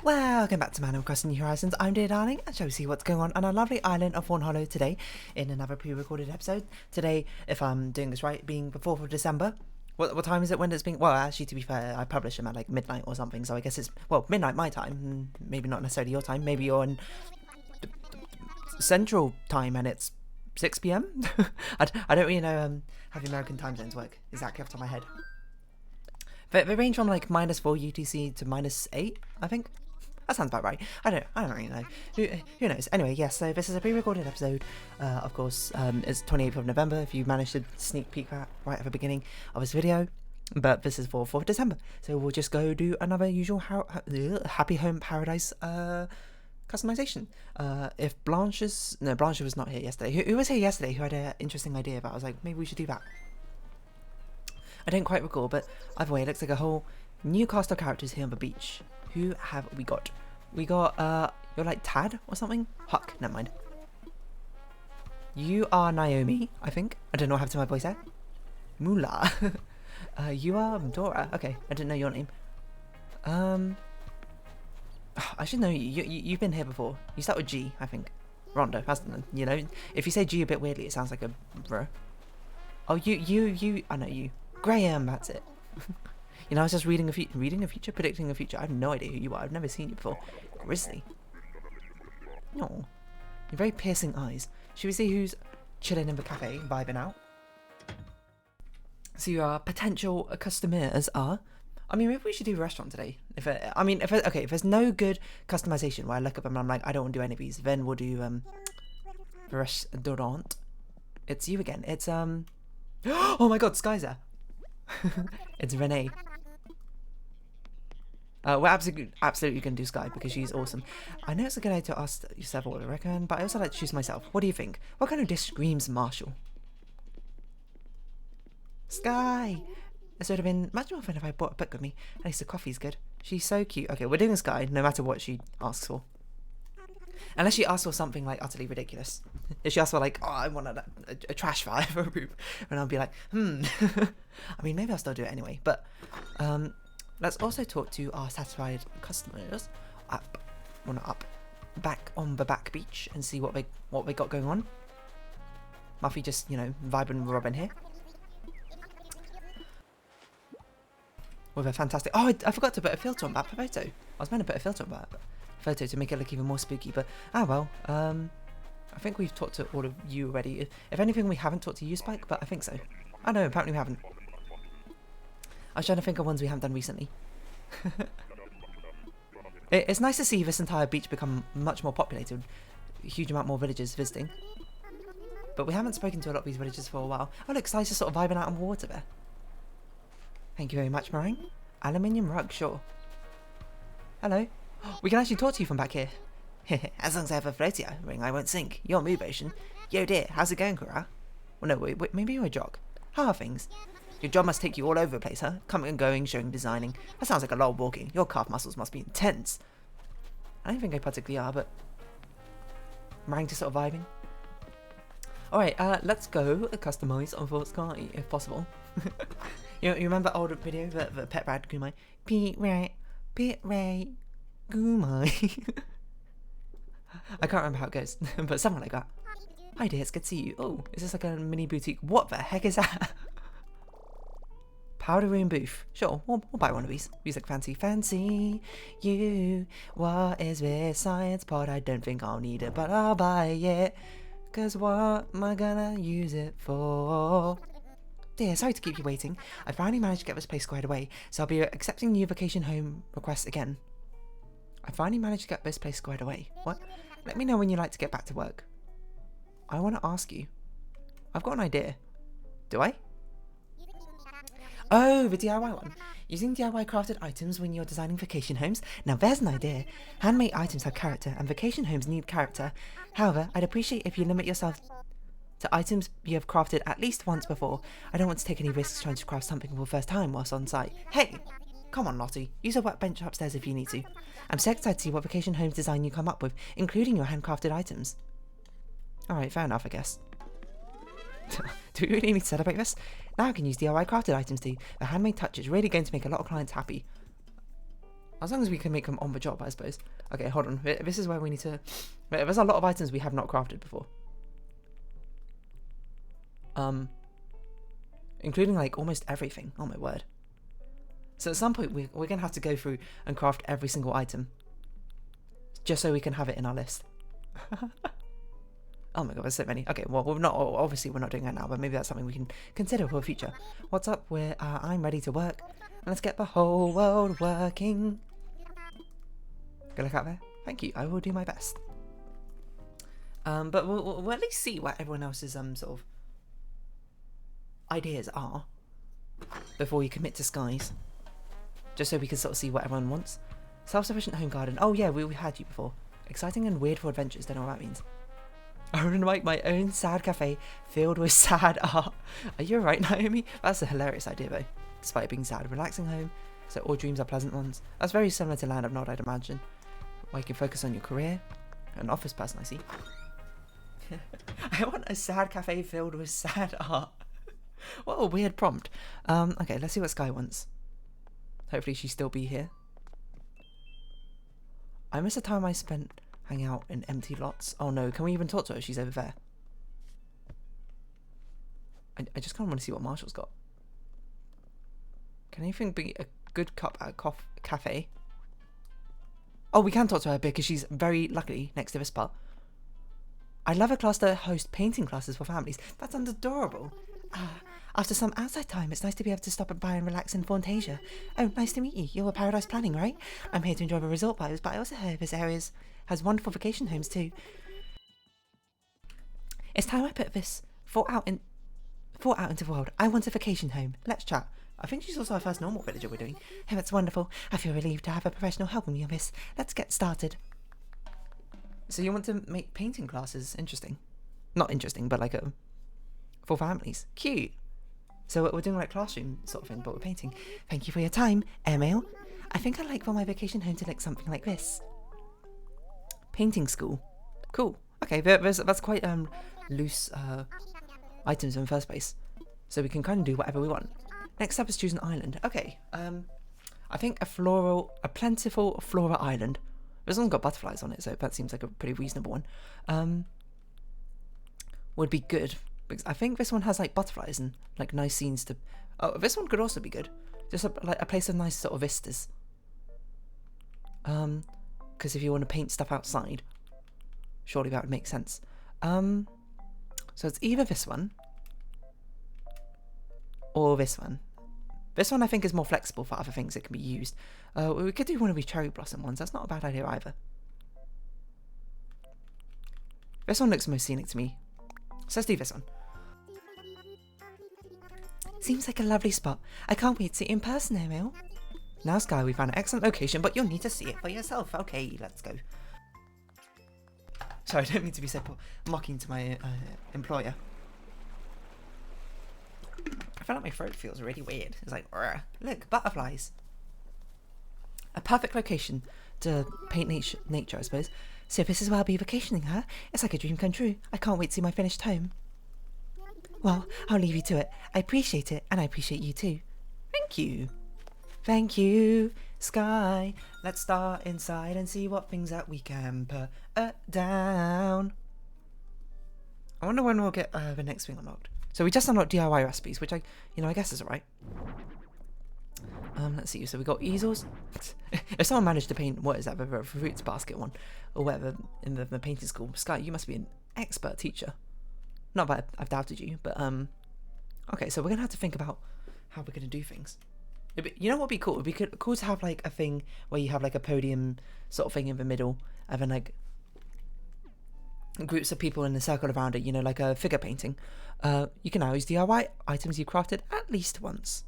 Welcome back to Animal Crossing New Horizons. I'm dear darling, and shall we see what's going on our lovely island of Fawnhollow today in another pre-recorded episode. Today, if I'm doing this right, being the 4th of December. What time is it when it's being... Well, actually, to be fair, I publish them at like midnight or something, so I guess it's, well, midnight my time. Maybe not necessarily your time. Maybe you're in Central Time and it's 6 p.m? I don't really know how the American time zones work exactly off the top of my head. They range from like -4 UTC to -8, I think. That sounds about right. I don't really know. Who knows? Anyway, yes, so this is a pre-recorded episode. Of course, it's 28th of November, if you managed to sneak peek that right at the beginning of this video. But this is for 4th of December. So we'll just go do another usual Happy Home Paradise customization. If Blanche was not here yesterday. Who was here yesterday who had an interesting idea about it? I was like, maybe we should do that. I don't quite recall, but either way, it looks like a whole new cast of characters here on the beach. Who have we got? We got, you're like Tad or something? Huck, never mind. You are Naomi, I think. I don't know what happened to my voice there. Moolah. You are Dora. Okay, I didn't know your name. I should know you. You've been here before. You start with G, I think. Rondo, that's the, you know. If you say G a bit weirdly, it sounds like a bro. Oh, you. I know you. Graham, that's it. You know, I was just reading a future, predicting a future. I have no idea who you are. I've never seen you before. Grizzly. No. You're very piercing eyes. Should we see who's chilling in the cafe, vibing out? So your potential customers are... I mean, maybe we should do a restaurant today. If there's no good customization where I look at them and I'm like, I don't want to do any of these, then we'll do the restaurant. It's you again. It's oh my god, Skye's there. It's Renee. We're absolutely going to do Skye because she's awesome. I know it's a good idea to ask yourself what I reckon, but I also like to choose myself. What do you think? What kind of dish screams Marshall? Skye! This would have been much more fun if I brought a book with me. At least the coffee's good. She's so cute. Okay, we're doing Skye no matter what she asks for. Unless she asks for something like utterly ridiculous. If she asks for like, oh, I want a trash fire for a room, and I'll be like, I mean, maybe I'll still do it anyway. But let's also talk to our satisfied customers back on the back beach and see what they got going on. Muffy just, you know, vibing with Robin here. With a fantastic... Oh, I forgot to put a filter on that photo. I was meant to put a filter on that photo to make it look even more spooky, but well. I think we've talked to all of you already. If anything, we haven't talked to you, Spike, but I think so. Oh no, apparently we haven't. I was trying to think of ones we haven't done recently. It's nice to see this entire beach become much more populated. A huge amount more villagers visiting. But we haven't spoken to a lot of these villagers for a while. Oh look, Skye's just sort of vibing out on the water there. Thank you very much, Meringue. Aluminium rug, sure. Hello. We can actually talk to you from back here. As long as I have a floaty ring, I won't sink. You're Moo Ocean. Yo dear, how's it going, Kura? Well, no, wait, maybe you're a jock. How are things? Your job must take you all over the place, huh? Coming and going, showing, designing. That sounds like a lot of walking. Your calf muscles must be intense. I don't think I particularly are, but... Meringue just sort of vibing. Alright, let's go customise on for Skye, if possible. You remember that old video, the pet rat Gumai? Pete rat, Gumai. I can't remember how it goes, but something like that. Hi dear, it's good to see you. Oh, is this like a mini boutique? What the heck is that? Powder room booth. Sure, we'll buy one of these. Music fancy you. What is this science pod? I don't think I'll need it, but I'll buy it. Cause what am I gonna use it for? Dear, sorry to keep you waiting. I finally managed to get this place squared away, so I'll be accepting new vacation home requests again. I finally managed to get this place squared away. What? Let me know when you'd like to get back to work. I want to ask you. I've got an idea. Do I? Oh, the DIY one. Using DIY crafted items when you're designing vacation homes. Now there's an idea. Handmade items have character, and vacation homes need character. However, I'd appreciate if you limit yourself to items you have crafted at least once before. I don't want to take any risks trying to craft something for the first time whilst on site. Hey! Come on, Lottie. Use a workbench upstairs if you need to. I'm so excited to see what vacation homes design you come up with, including your handcrafted items. Alright, fair enough, I guess. Do we really need to celebrate this? Now I can use DIY crafted items too. The handmade touch is really going to make a lot of clients happy. As long as we can make them on the job, I suppose. Okay, hold on. This is where we need to... There's a lot of items we have not crafted before. Including, like, almost everything. Oh, my word. So at some point, we're going to have to go through and craft every single item. Just so we can have it in our list. Oh my god, there's so many. Okay, well, obviously we're not doing that now, but maybe that's something we can consider for the future. What's up? I'm ready to work. Let's get the whole world working. Go look out there. Thank you. I will do my best. But we'll at least see what everyone else's sort of ideas are before we commit to Skye's. Just so we can sort of see what everyone wants. Self-sufficient home garden. Oh yeah, we had you before. Exciting and weird for adventures. Don't know what that means. I would like my own sad cafe filled with sad art. Are you alright, Naomi? That's a hilarious idea though. Despite it being sad, relaxing home, so all dreams are pleasant ones. That's very similar to Land of Nod, I'd imagine. Where you can focus on your career. An office person, I see. I want a sad cafe filled with sad art. What a weird prompt. Okay, let's see what Skye wants. Hopefully she'll still be here. I miss the time I spent hanging out in empty lots. Oh no, can we even talk to her? She's over there. I just kind of want to see what Marshall's got. Can anything be a good cup at a cafe? Oh, we can talk to her because she's very luckily next to this spot. I love a class to host painting classes for families. That sounds adorable. After some outside time, it's nice to be able to stop by and relax in Fawntasia. Oh, nice to meet you. You're Paradise Planning, right? I'm here to enjoy the resort vibes, but I also heard this area has wonderful vacation homes too. It's time I put this thought out into the world. I want a vacation home. Let's chat. I think she's also our first normal villager we're doing. Oh, that's wonderful. I feel relieved to have a professional helping me on this. Let's get started. So you want to make painting classes? Interesting. Not interesting, but like for families. Cute. So we're doing like classroom sort of thing, but we're painting. Thank you for your time, Emil. I think I'd like for my vacation home to look something like this. Painting school. Cool. Okay, that's quite loose items in the first place. So we can kind of do whatever we want. Next up is choose an island. Okay. I think a plentiful flora island. This one's got butterflies on it, so that seems like a pretty reasonable one. Would be good. Because I think this one has like butterflies and like nice scenes to... Oh, this one could also be good. Just like a place of nice sort of vistas. Because if you want to paint stuff outside, surely that would make sense. So it's either this one or this one. This one I think is more flexible for other things that can be used. We could do one of these cherry blossom ones. That's not a bad idea either. This one looks most scenic to me. So let's do this one. Seems like a lovely spot. I can't wait to see it in person, Emil. Now, Skye, we found an excellent location, but you'll need to see it for yourself. Okay, let's go. Sorry, I don't mean to be so mocking to my employer. I feel like my throat feels really weird. It's like, look, butterflies. A perfect location to paint nature, I suppose. So this is where I'll be vacationing, huh? It's like a dream come true. I can't wait to see my finished home. Well, I'll leave you to it. I appreciate it, and I appreciate you too. Thank you. Thank you, Skye. Let's start inside and see what things that we can put down. I wonder when we'll get the next thing unlocked. So we just unlocked DIY recipes, which I guess is alright. Let's see. So we got easels. If someone managed to paint, what is that, the fruits basket one, or whatever in the painting school, Skye, you must be an expert teacher. Not that I've doubted you, but okay. So we're gonna have to think about how we're gonna do things. You know what'd be cool? It'd be cool to have like a thing where you have like a podium sort of thing in the middle, and then like groups of people in a circle around it. You know, like a figure painting. You can now use DIY items you've crafted at least once.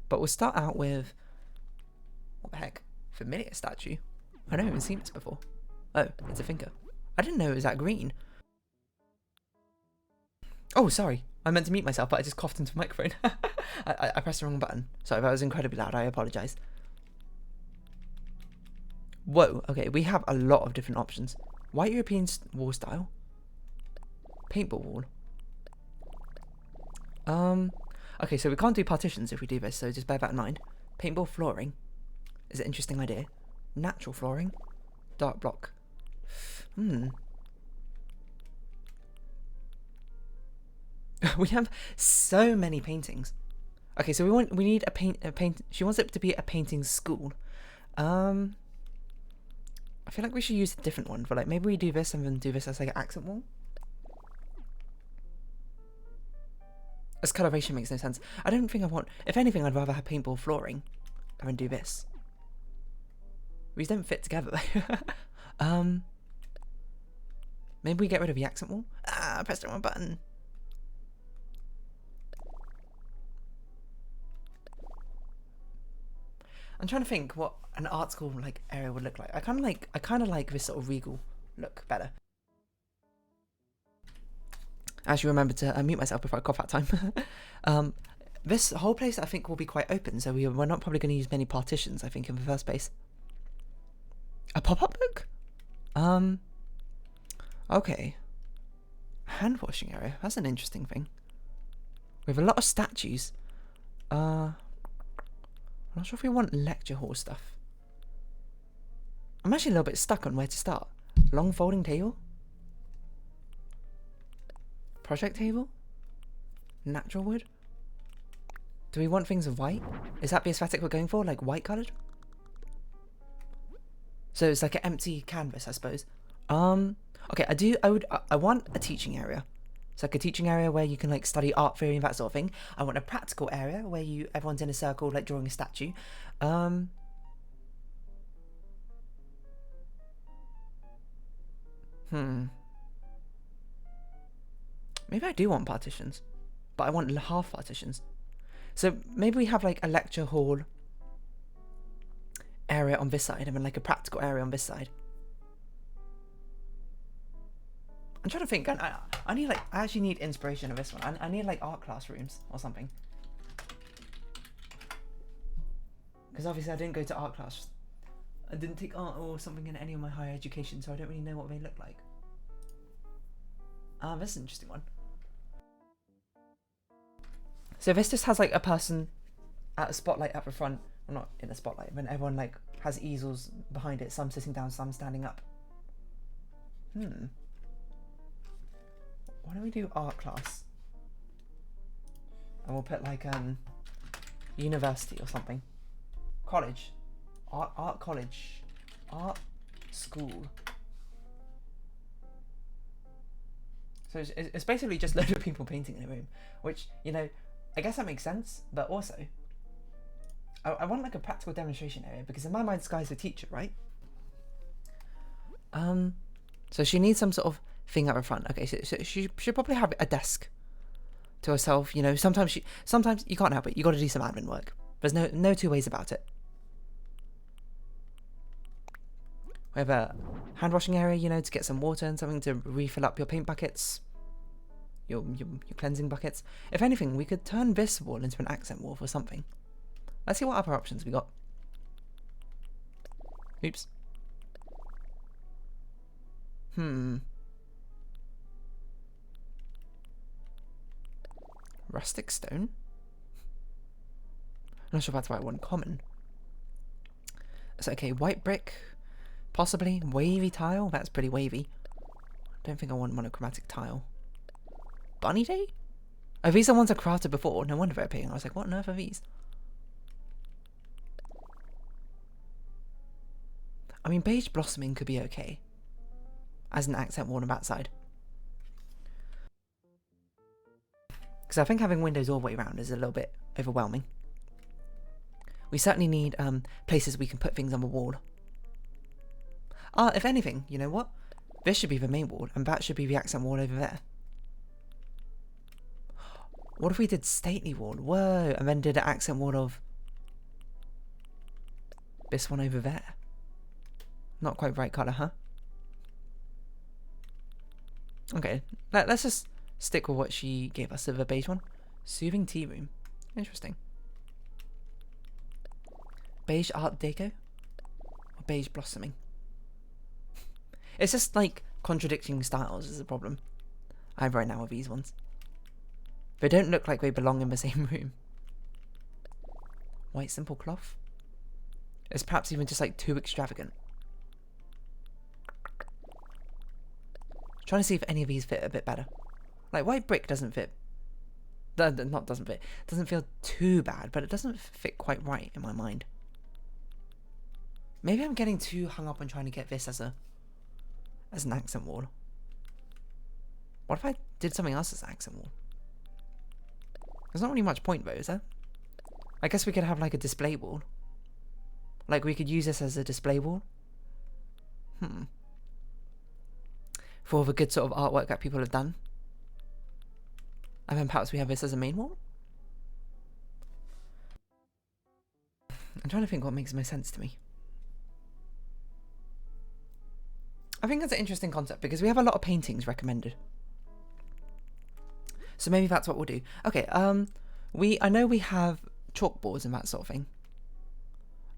But we'll start out with, what the heck? Familiar statue? I've never even seen this before. Oh, it's a finger. I didn't know it was that green. Oh, sorry. I meant to mute myself, but I just coughed into the microphone. I pressed the wrong button. Sorry, that was incredibly loud. I apologise. Whoa, okay, we have a lot of different options. White European wall style. Paintball wall. Okay, so we can't do partitions if we do this, so just bear that in mind. Paintball flooring is an interesting idea. Natural flooring. Dark block. We have so many paintings. Okay, so we need a paint. She wants it to be a painting school. I feel like we should use a different one for like, maybe we do this and then do this as like an accent wall. This coloration makes no sense. I don't think I want, if anything, I'd rather have paintball flooring and then do this. These don't fit together. Maybe we get rid of the accent wall. Ah, I pressed the wrong button. I'm trying to think what an art school like area would look like. I kind of like this sort of regal look better. I actually remembered to mute myself before I cough that time. This whole place I think will be quite open, so we're not probably going to use many partitions, I think, in the first place. A pop-up book? Okay. Hand washing area. That's an interesting thing. We have a lot of statues. I'm not sure if we want lecture hall stuff. I'm actually a little bit stuck on where to start. Long folding table? Project table? Natural wood? Do we want things of white? Is that the aesthetic we're going for? Like white coloured? So it's like an empty canvas, I suppose. Okay, I want a teaching area. It's like a teaching area where you can like study art theory and that sort of thing. I want a practical area where everyone's in a circle like drawing a statue. Maybe I do want partitions, but I want half partitions. So maybe we have like a lecture hall area on this side and then like a practical area on this side. I'm trying to think. I need like, I actually need inspiration of this one. I need like art classrooms or something. Because obviously I didn't go to art class. I didn't take art or something in any of my higher education, so I don't really know what they look like. This is an interesting one. So this just has like a person at a spotlight at the front. Well, not in a spotlight, when everyone like has easels behind it. Some sitting down, some standing up. Why don't we do art class? And we'll put like university or something. College. Art college. Art school. So it's basically just a load of people painting in a room, which, you know, I guess that makes sense, but also I want like a practical demonstration area, because in my mind Skye's a teacher, right? So she needs some sort of thing at the front. Okay, so she should probably have a desk to herself, you know. Sometimes you can't help it, you got to do some admin work. There's no two ways about it. We have a hand washing area, you know, to get some water and something to refill up your paint buckets, your cleansing buckets. If anything, we could turn this wall into an accent wall for something. Let's see what other options we got. Oops. Rustic stone? I'm not sure if that's why I want common. So, okay, white brick. Possibly. Wavy tile? That's pretty wavy. Don't think I want monochromatic tile. Bunny day? Oh, these are ones I crafted before. No wonder they're appearing. I was like, what on earth are these? I mean, beige blossoming could be okay as an accent wall on that side. Because I think having windows all the way around is a little bit overwhelming. We certainly need places we can put things on the wall. If anything, you know what? This should be the main wall, and that should be the accent wall over there. What if we did stately wall? Whoa, and then did an accent wall of this one over there. Not quite right colour, huh? Okay, let's just stick with what she gave us of a beige one. Soothing tea room. Interesting. Beige art deco? Or beige blossoming? It's just like contradicting styles is the problem I have right now with these ones. They don't look like they belong in the same room. White simple cloth? is perhaps even just like too extravagant. Trying to see if any of these fit a bit better. Like white brick doesn't fit. Not doesn't fit. Doesn't feel too bad, but it doesn't fit quite right in my mind. Maybe I'm getting too hung up on trying to get this as an accent wall. What if I did something else as an accent wall? There's not really much point though, is there? I guess we could have like a display wall. Like we could use this as a display wall. For all the good sort of artwork that people have done. And then perhaps we have this as a main wall. I'm trying to think what makes most sense to me. I think that's an interesting concept because we have a lot of paintings recommended. So maybe that's what we'll do. Okay, I know we have chalkboards and that sort of thing.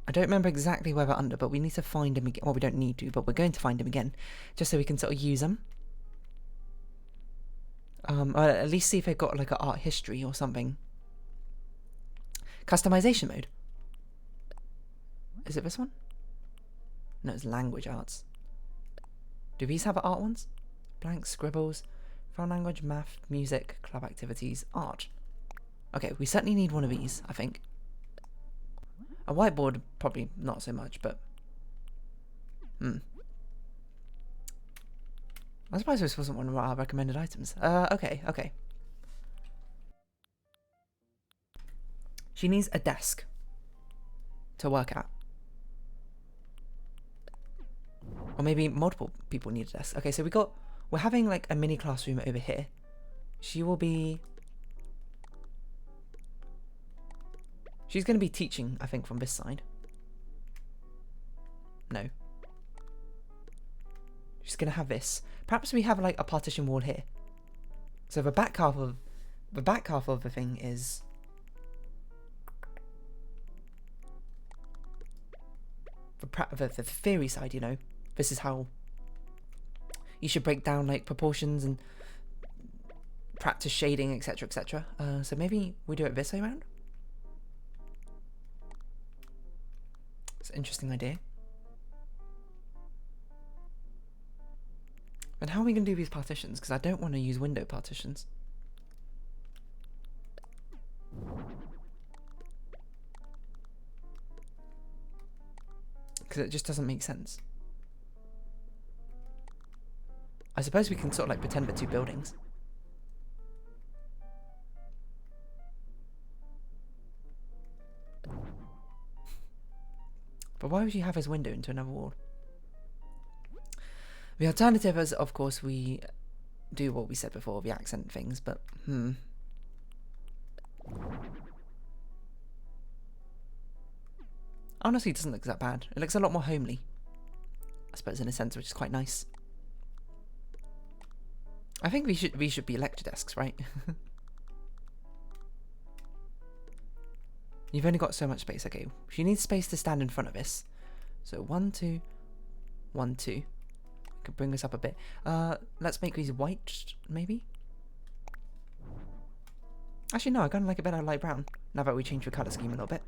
I don't remember exactly where they're under, but we need to find them again. Well, we don't need to, but we're going to find them again, just so we can sort of use them. Or at least see if they've got like an art history or something. Customization mode. Is it this one? No, it's language arts. Do these have art ones? Blank scribbles, foreign language, math, music, club activities, art. Okay, we certainly need one of these, I think. A whiteboard, probably not so much, but... I suppose this wasn't one of our recommended items. Okay. She needs a desk to work at. Or maybe multiple people need a desk. Okay, so we're having like a mini classroom over here. She will be... She's going to be teaching, I think, from this side. No. She's going to have this. Perhaps we have like a partition wall here. So the back half of the thing is the theory side, you know. This is how you should break down like proportions and practice shading, etc, etc. So maybe we do it this way around. It's an interesting idea. And how are we going to do these partitions? Because I don't want to use window partitions. Because it just doesn't make sense. I suppose we can sort of like pretend they're two buildings. But why would you have his window into another wall? The alternative is, of course, we do what we said before, the accent things, but, Honestly, it doesn't look that bad. It looks a lot more homely, I suppose, in a sense, which is quite nice. I think these should be lecture desks, right? You've only got so much space. Okay, she needs space to stand in front of this. So 1, 2, 1, 2. Could bring this up a bit. Let's make these white, maybe? Actually, no, I kind of like it better light brown, now that we changed the colour scheme a little bit.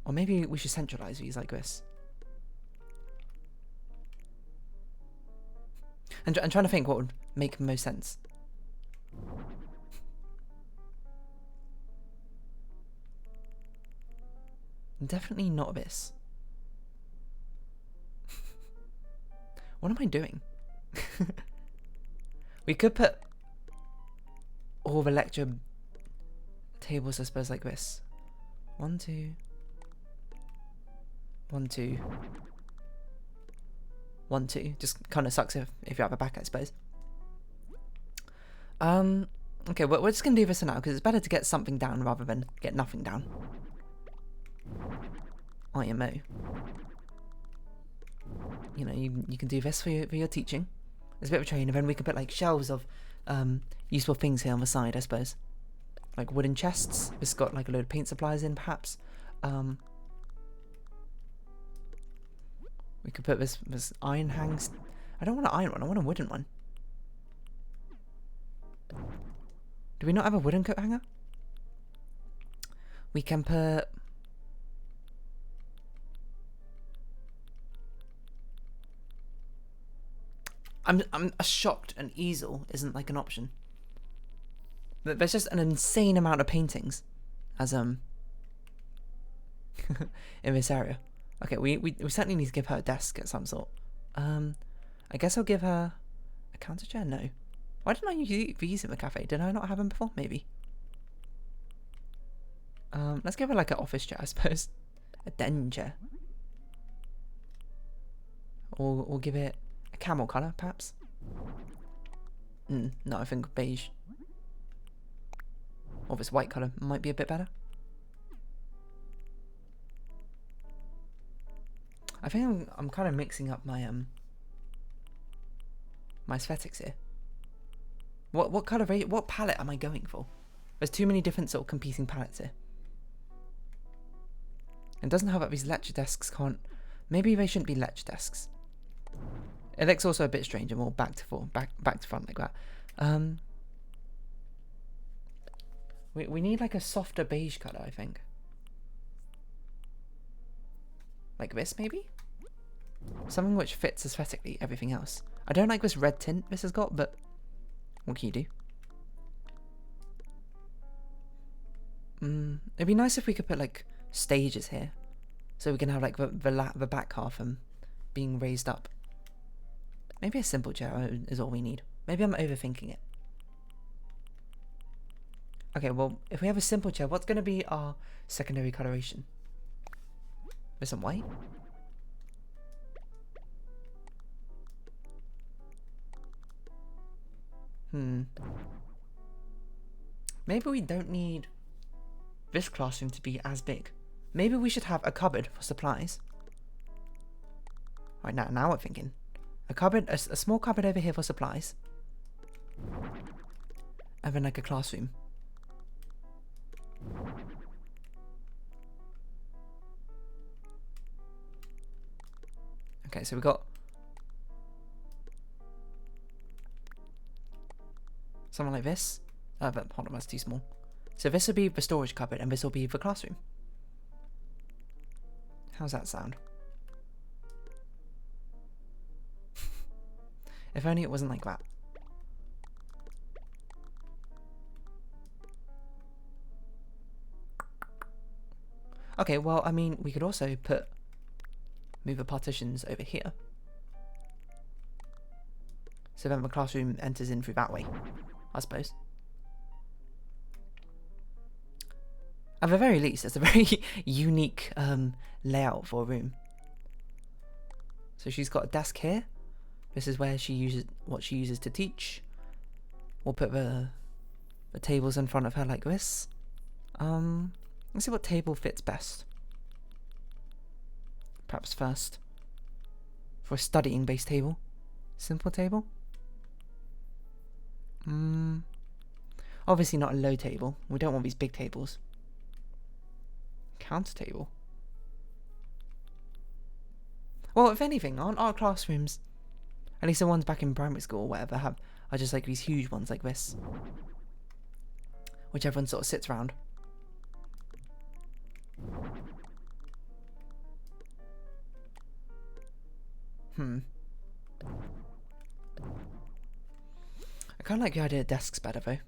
Or maybe we should centralise these like this. I'm trying to think what would make most sense. Definitely not this. What am I doing? We could put all the lecture tables, I suppose, like this. 1, 2. 1, 2. 1, 2. Just kind of sucks if you have a back, I suppose. Okay, we're just going to do this for now, because it's better to get something down rather than get nothing down. IMO. You know, you can do this for your teaching. There's a bit of a train, and then we can put like shelves of useful things here on the side, I suppose. Like wooden chests. It's got like a load of paint supplies in, perhaps. We could put this iron hangs. I don't want an iron one, I want a wooden one. Do we not have a wooden coat hanger? We can put... I'm shocked an easel isn't like an option. There's just an insane amount of paintings as in this area. Okay, we certainly need to give her a desk of some sort. I guess I'll give her a counter chair. No, why didn't I use these in the cafe? Did I not have them before? Maybe. Let's give her like an office chair, I suppose. A den chair. Or give it a camel colour, perhaps. No, I think beige. Or this white colour might be a bit better. I think I'm kind of mixing up my my aesthetics here. What colour? What palette am I going for? There's too many different sort of competing palettes here. It doesn't help that these lecture desks can't. Maybe they shouldn't be lecture desks. It looks also a bit strange and more back to front like that. We need like a softer beige colour, I think. Like this, maybe? Something which fits aesthetically everything else. I don't like this red tint this has got, but what can you do? It'd be nice if we could put like stages here, so we can have like the back half being raised up. Maybe a simple chair is all we need. Maybe I'm overthinking it. Okay, well, if we have a simple chair, what's going to be our secondary coloration? With some white? Maybe we don't need this classroom to be as big. Maybe we should have a cupboard for supplies. Right, now we're thinking. A cupboard, a small cupboard over here for supplies. And then like a classroom. Okay, so we got something like this. But hold on, that's too small. So this will be the storage cupboard and this will be the classroom. How's that sound? If only it wasn't like that. Okay, well, I mean, we could also move the partitions over here. So then the classroom enters in through that way, I suppose. At the very least, it's a very unique layout for a room. So she's got a desk here. This is where she uses to teach. We'll put the tables in front of her like this. Let's see what table fits best. Perhaps first for a studying based table. Simple table. Obviously not a low table. We don't want these big tables. Counter table. Well, if anything, aren't our classrooms, at least the ones back in primary school or whatever, are just like these huge ones like this, which everyone sort of sits around. I kind of like the idea of desks better though.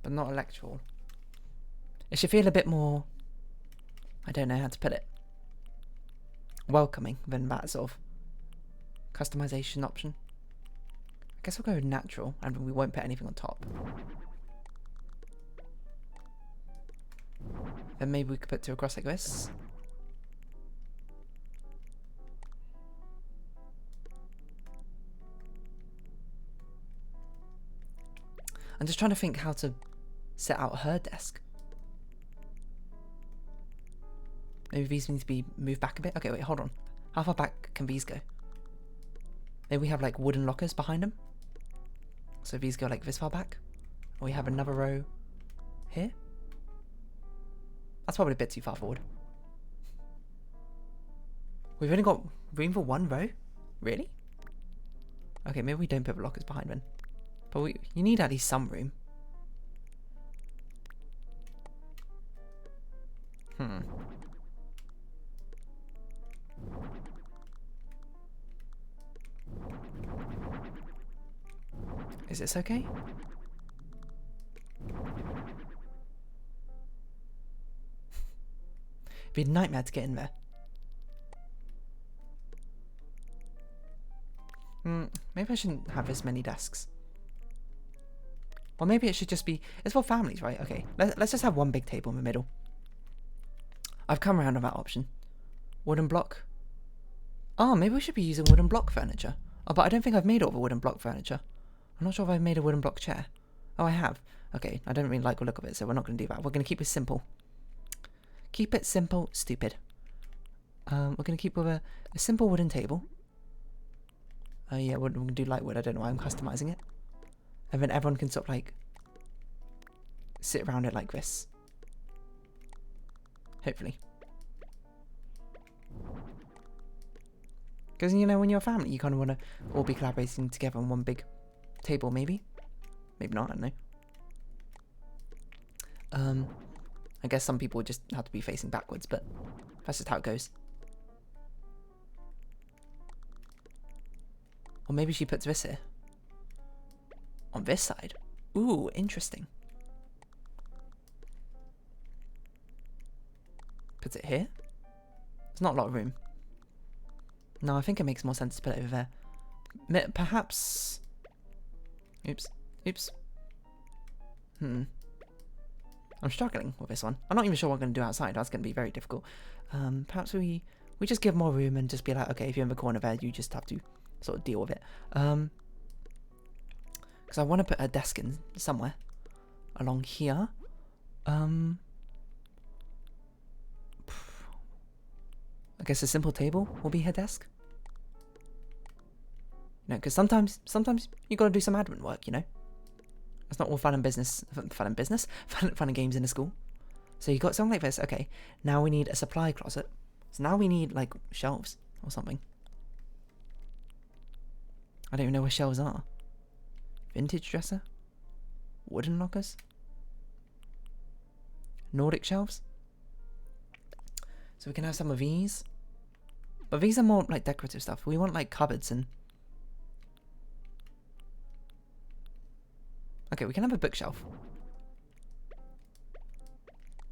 But not a lecture hall. It should feel a bit more, I don't know how to put it, welcoming than that sort of customization option. I guess we'll go with natural and we won't put anything on top. Then maybe we could put two across like this. I'm just trying to think how to set out her desk. Maybe these need to be moved back a bit. Okay, wait, hold on. How far back can these go? Maybe we have like wooden lockers behind them. So these go like this far back. Or we have another row here. That's probably a bit too far forward. We've only got room for one row? Really? Okay, maybe we don't put the lockers behind then. But you need at least some room. Is this okay? It'd be a nightmare to get in there. Maybe I shouldn't have this many desks. Or maybe it should just be... It's for families, right? Okay, let's just have one big table in the middle. I've come around on that option. Wooden block. Oh, maybe we should be using wooden block furniture. Oh, but I don't think I've made all the wooden block furniture. I'm not sure if I've made a wooden block chair. Oh, I have. Okay, I don't really like the look of it, so we're not going to do that. We're going to keep it simple. Keep it simple, stupid. We're going to keep with a simple wooden table. Yeah, we're going to do light wood. I don't know why I'm customizing it. And then everyone can sort of like sit around it like this. Hopefully. Because, you know, when you're a family, you kind of want to all be collaborating together on one big table, maybe. Maybe not, I don't know. I guess some people just have to be facing backwards, but that's just how it goes. Or maybe she puts this here. On this side. Ooh, interesting. Puts it here. There's not a lot of room. No, I think it makes more sense to put it over there. Perhaps... Oops. Oops. I'm struggling with this one. I'm not even sure what I'm going to do outside. That's going to be very difficult. Perhaps we just give more room and just be like, okay, if you're in the corner there, you just have to sort of deal with it. Because I want to put a desk in somewhere along here. I guess a simple table will be her desk. You know, because sometimes you got to do some admin work. You know, it's not all fun and business. Fun and games in a school. So you got something like this. Okay, now we need a supply closet. So now we need like shelves or something. I don't even know where shelves are. Vintage dresser? Wooden lockers? Nordic shelves? So we can have some of these. But these are more like decorative stuff. We want like cupboards and... Okay, we can have a bookshelf.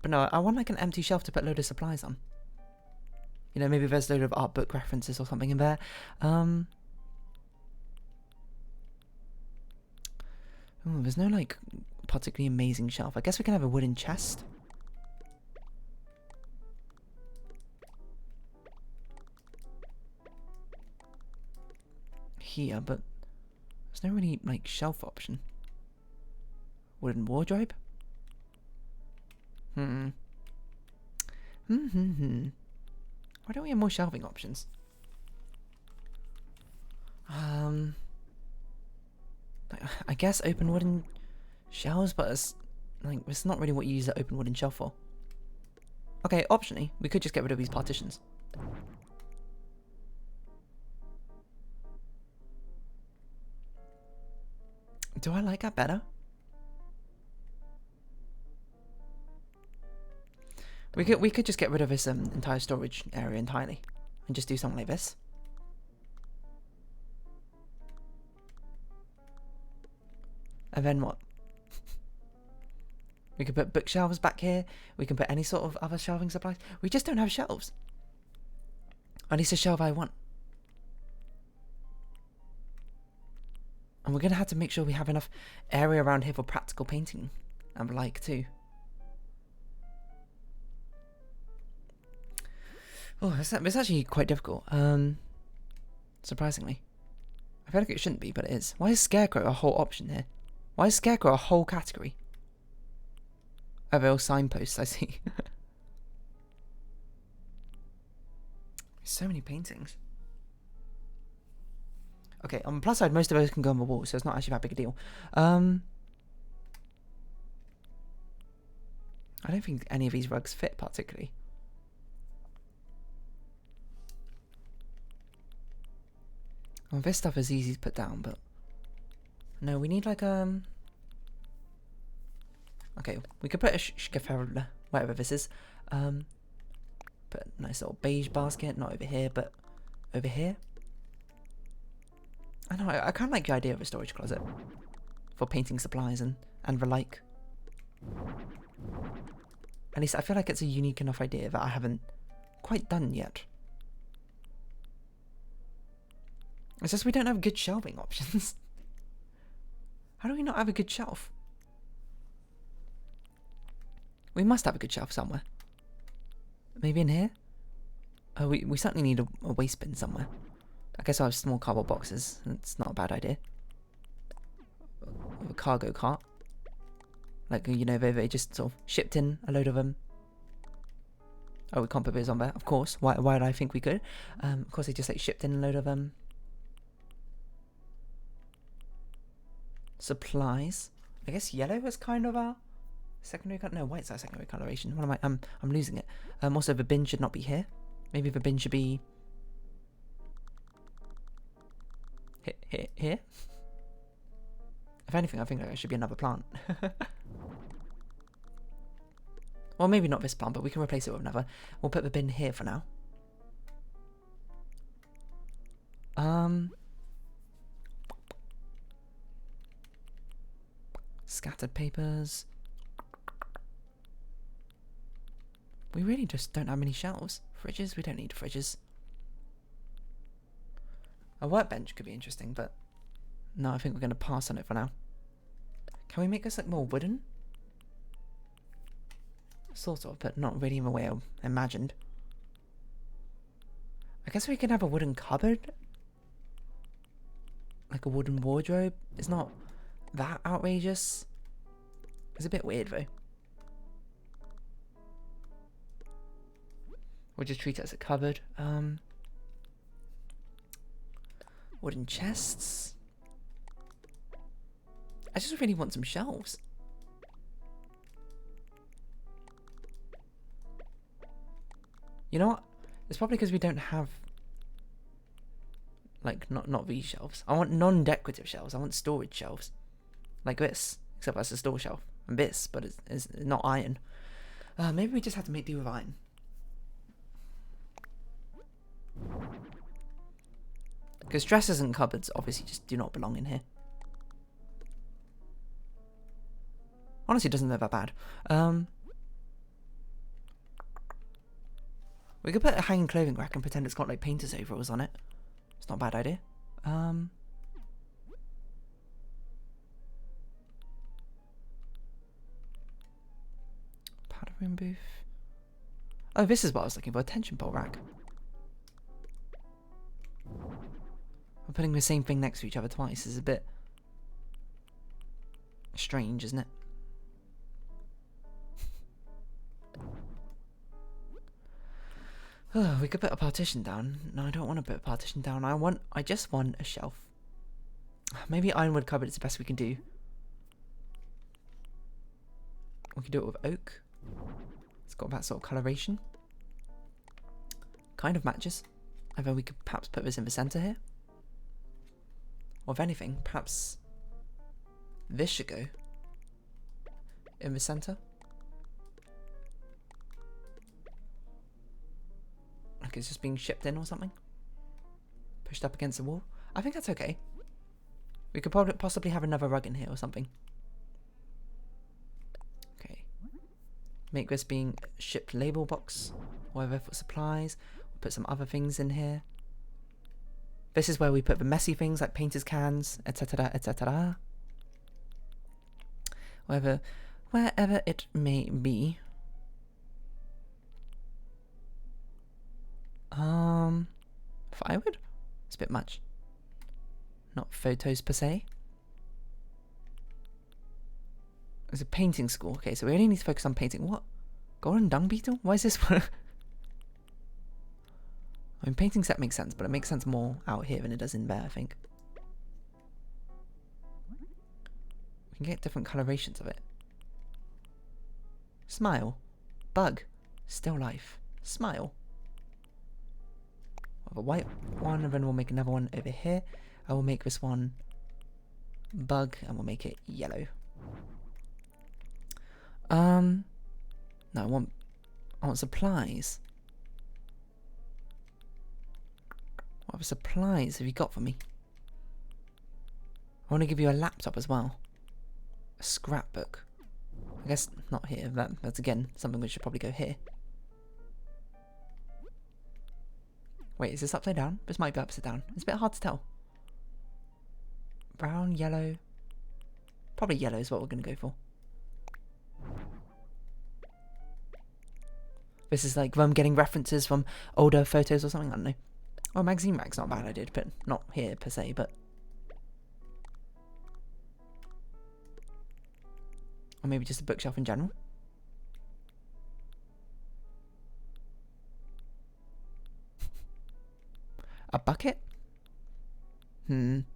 But no, I want like an empty shelf to put a load of supplies on. You know, maybe there's a load of art book references or something in there. Ooh, there's no like particularly amazing shelf. I guess we can have a wooden chest. Here, but there's no really like shelf option. Wooden wardrobe? Why don't we have more shelving options? I guess open wooden shelves, but it's like it's not really what you use that open wooden shelf for. Okay, optionally, we could just get rid of these partitions. Do I like that better? We could just get rid of this entire storage area entirely and just do something like this. And then what? We can put bookshelves back here. We can put any sort of other shelving supplies. We just don't have shelves. At least a shelf I want. And we're going to have to make sure we have enough area around here for practical painting and the like too. Oh, it's actually quite difficult. Surprisingly. I feel like it shouldn't be, but it is. Why is Scarecrow a whole option here? Why is Scarecrow a whole category? Oh, they're all signposts, I see. So many paintings. Okay, on the plus side, most of those can go on the wall, so it's not actually that big a deal. I don't think any of these rugs fit particularly. Well, this stuff is easy to put down, but no, we need like okay, we could put a whatever this is. Put a nice little beige basket, not over here, but over here. I know, I kind of like the idea of a storage closet for painting supplies and the like. At least I feel like it's a unique enough idea that I haven't quite done yet. It's just we don't have good shelving options. How do we not have a good shelf? We must have a good shelf somewhere. Maybe in here? Oh, we certainly need a waste bin somewhere. I guess I'll have small cardboard boxes. It's not a bad idea. A cargo cart. Like, you know, they just sort of shipped in a load of them. Oh, we can't put those on there, of course. Why did I think we could? Of course, they just like shipped in a load of supplies. I guess yellow was kind of our secondary color. No, white's our secondary coloration. What am I? I'm losing it. Also, the bin should not be here. Maybe the bin should be here. If anything, I think there should be another plant. Well, maybe not this plant, but we can replace it with another. We'll put the bin here for now. Scattered papers. We really just don't have many shelves. Fridges? We don't need fridges. A workbench could be interesting, but no, I think we're going to pass on it for now. Can we make this like more wooden? Sort of, but not really in the way I imagined. I guess we can have a wooden cupboard. Like a wooden wardrobe. It's not that outrageous. It's a bit weird though. We'll just treat it as a cupboard. Wooden chests. I just really want some shelves. You know what? It's probably because we don't have, like, not these shelves. I want non-decorative shelves. I want storage shelves. Like this. Except that's a store shelf. And this, but it's not iron. Maybe we just have to make do with iron. Because dressers and cupboards obviously just do not belong in here. Honestly, it doesn't look that bad. We could put a hanging clothing rack and pretend it's got like painter's overalls on it. It's not a bad idea. Powder room booth. Oh, this is what I was looking for, a tension pole rack. We're putting the same thing next to each other twice is a bit strange, isn't it? Oh, we could put a partition down. No, I don't want to put a partition down. I just want a shelf. Maybe ironwood cupboard is the best we can do. We can do it with oak. It's got that sort of coloration. Kind of matches. Although we could perhaps put this in the centre here. Or if anything, perhaps this should go in the centre. Like it's just being shipped in or something. Pushed up against the wall. I think that's okay. We could probably possibly have another rug in here or something. Okay. Make this being shipped label box. Whatever for supplies. We'll put some other things in here. This is where we put the messy things like painter's cans, etc., etc. Wherever it may be. Firewood? It's a bit much. Not photos per se. There's a painting school. Okay, so we only need to focus on painting. What? Golden dung beetle? Why is this one? I mean, painting set makes sense, but it makes sense more out here than it does in there, I think. We can get different colorations of it. Smile. Bug. Still life. Smile. We'll have a white one, and then we'll make another one over here. I will make this one bug, and we'll make it yellow. No, I want supplies. What other supplies have you got for me? I want to give you a laptop as well. A scrapbook. I guess not here. That's again something which should probably go here. Wait, is this upside down? This might be upside down. It's a bit hard to tell. Brown, yellow. Probably yellow is what we're going to go for. This is like them getting references from older photos or something. I don't know. Oh, magazine rack's not a bad idea to put. Not here per se, but. Or maybe just a bookshelf in general. A bucket? I don't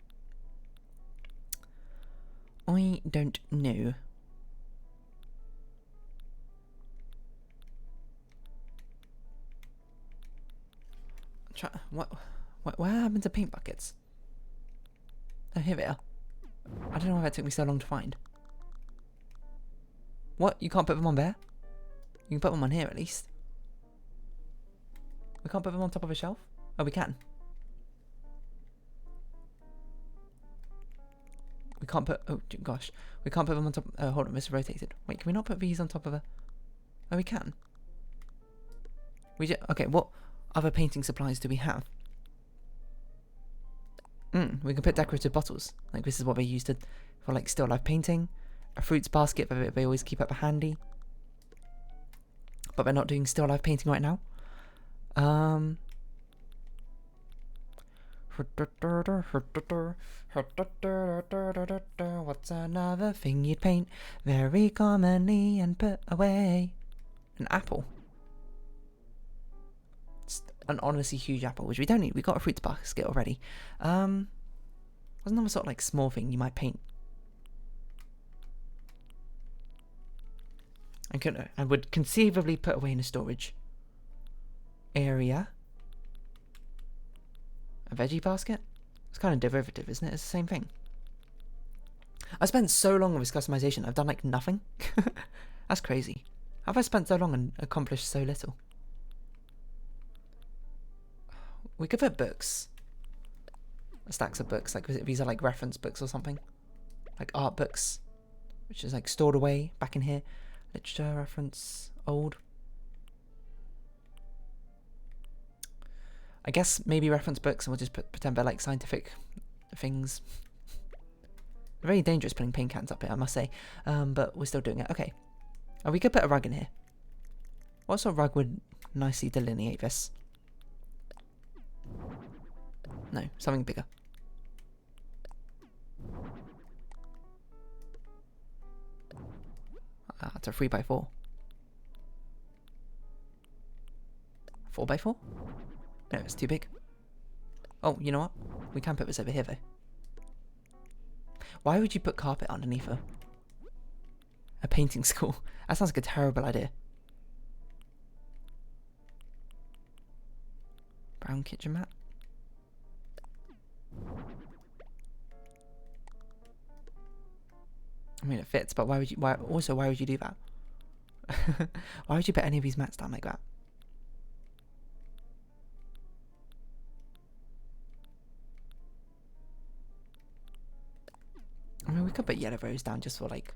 know. What happened to paint buckets? Oh, here they are. I don't know why that took me so long to find. What? You can't put them on there? You can put them on here at least. We can't put them on top of a shelf? Oh, we can. We can't put... Oh, gosh. We can't put them on top... Oh, hold on. This is rotated. Wait, can we not put these on top of a... Oh, we can. Okay, what other painting supplies do we have? We can put decorative bottles. Like, this is what they used for, like, still life painting. A fruits basket that they always keep up handy. But they're not doing still life painting right now. What's another thing you'd paint very commonly and put away? An apple. It's an honestly huge apple, which we don't need. We got a fruits basket already. Wasn't there a sort of like small thing you might paint? I would conceivably put away in a storage area. A veggie basket? It's kind of derivative, isn't it? It's the same thing. I spent so long on this customization, I've done like nothing. That's crazy. How have I spent so long and accomplished so little? We could put books. Stacks of books, like these are like reference books or something. Like art books, which is like stored away back in here. Literature, reference, old. I guess maybe reference books, and we'll just pretend they're like scientific things. Very dangerous putting paint cans up here, I must say. But we're still doing it. Okay. We could put a rug in here. What sort of rug would nicely delineate this? No, something bigger. It's a 3x4. 4x4? No, it's too big. Oh, you know what? We can put this over here, though. Why would you put carpet underneath a painting school? That sounds like a terrible idea. Brown kitchen mat. I mean, it fits, but why would you? Why would you do that? Why would you put any of these mats down like that? I mean, we could put yellow rose down just for like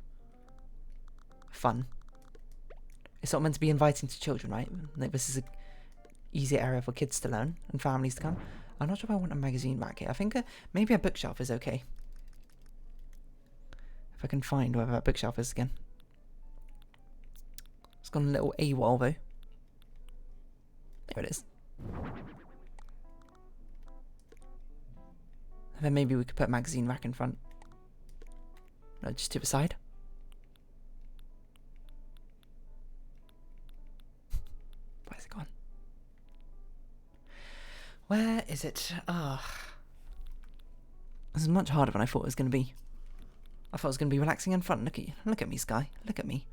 fun. It's not meant to be inviting to children, right? Like, this is an easy area for kids to learn and families to come. I'm not sure if I want a magazine rack here. I think maybe a bookshelf is okay. If I can find wherever that bookshelf is again. It's got a little AWOL though. There it is. And then maybe we could put a magazine rack in front. No, just to the side. Where's it gone? Where is it? This is much harder than I thought it was going to be. I thought it was going to be relaxing and fun. Look at you. Look at me, Skye. Look at me.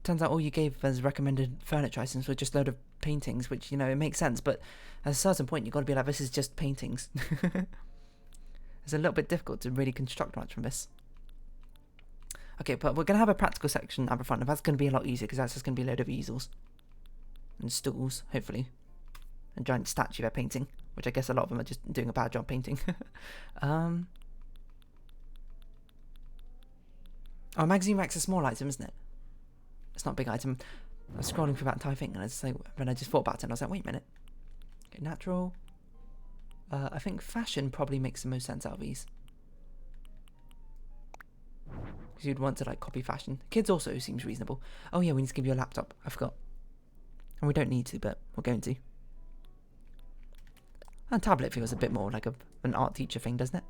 turns out all you gave as recommended furniture items were just a load of paintings, which, you know, it makes sense, but at a certain point you've got to be like, this is just paintings. It's a little bit difficult to really construct much from this. Okay, but we're going to have a practical section at the front, and that's going to be a lot easier, because that's just going to be a load of easels. And stools, hopefully. A giant statue they're painting, which I guess a lot of them are just doing a bad job painting. Oh, magazine rack's a small item, isn't it? It's not a big item. I was scrolling through that entire thing, and then I just thought about it, and I was like, wait a minute. Okay, natural. I think fashion probably makes the most sense out of these. Because you'd want to, like, copy fashion. Kids also seems reasonable. Oh yeah, we need to give you a laptop. I forgot. And we don't need to, but we're going to. And tablet feels a bit more like an art teacher thing, doesn't it?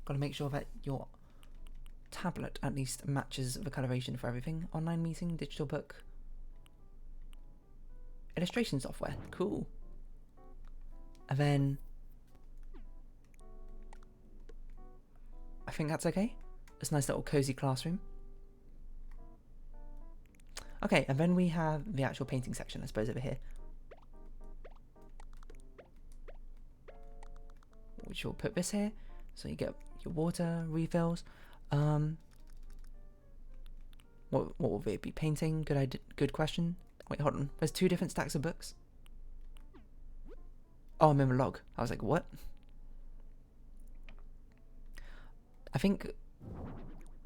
Got to make sure that your tablet at least matches the coloration for everything. Online meeting, digital book, illustration software. Cool. And then I think that's okay. It's a nice little cozy classroom. Okay, and then we have the actual painting section, I suppose, over here. Which will put this here, so you get your water refills. What will they be painting? Good question. Wait, hold on. There's 2 different stacks of books. Oh, I'm in the log. I was like, what? I think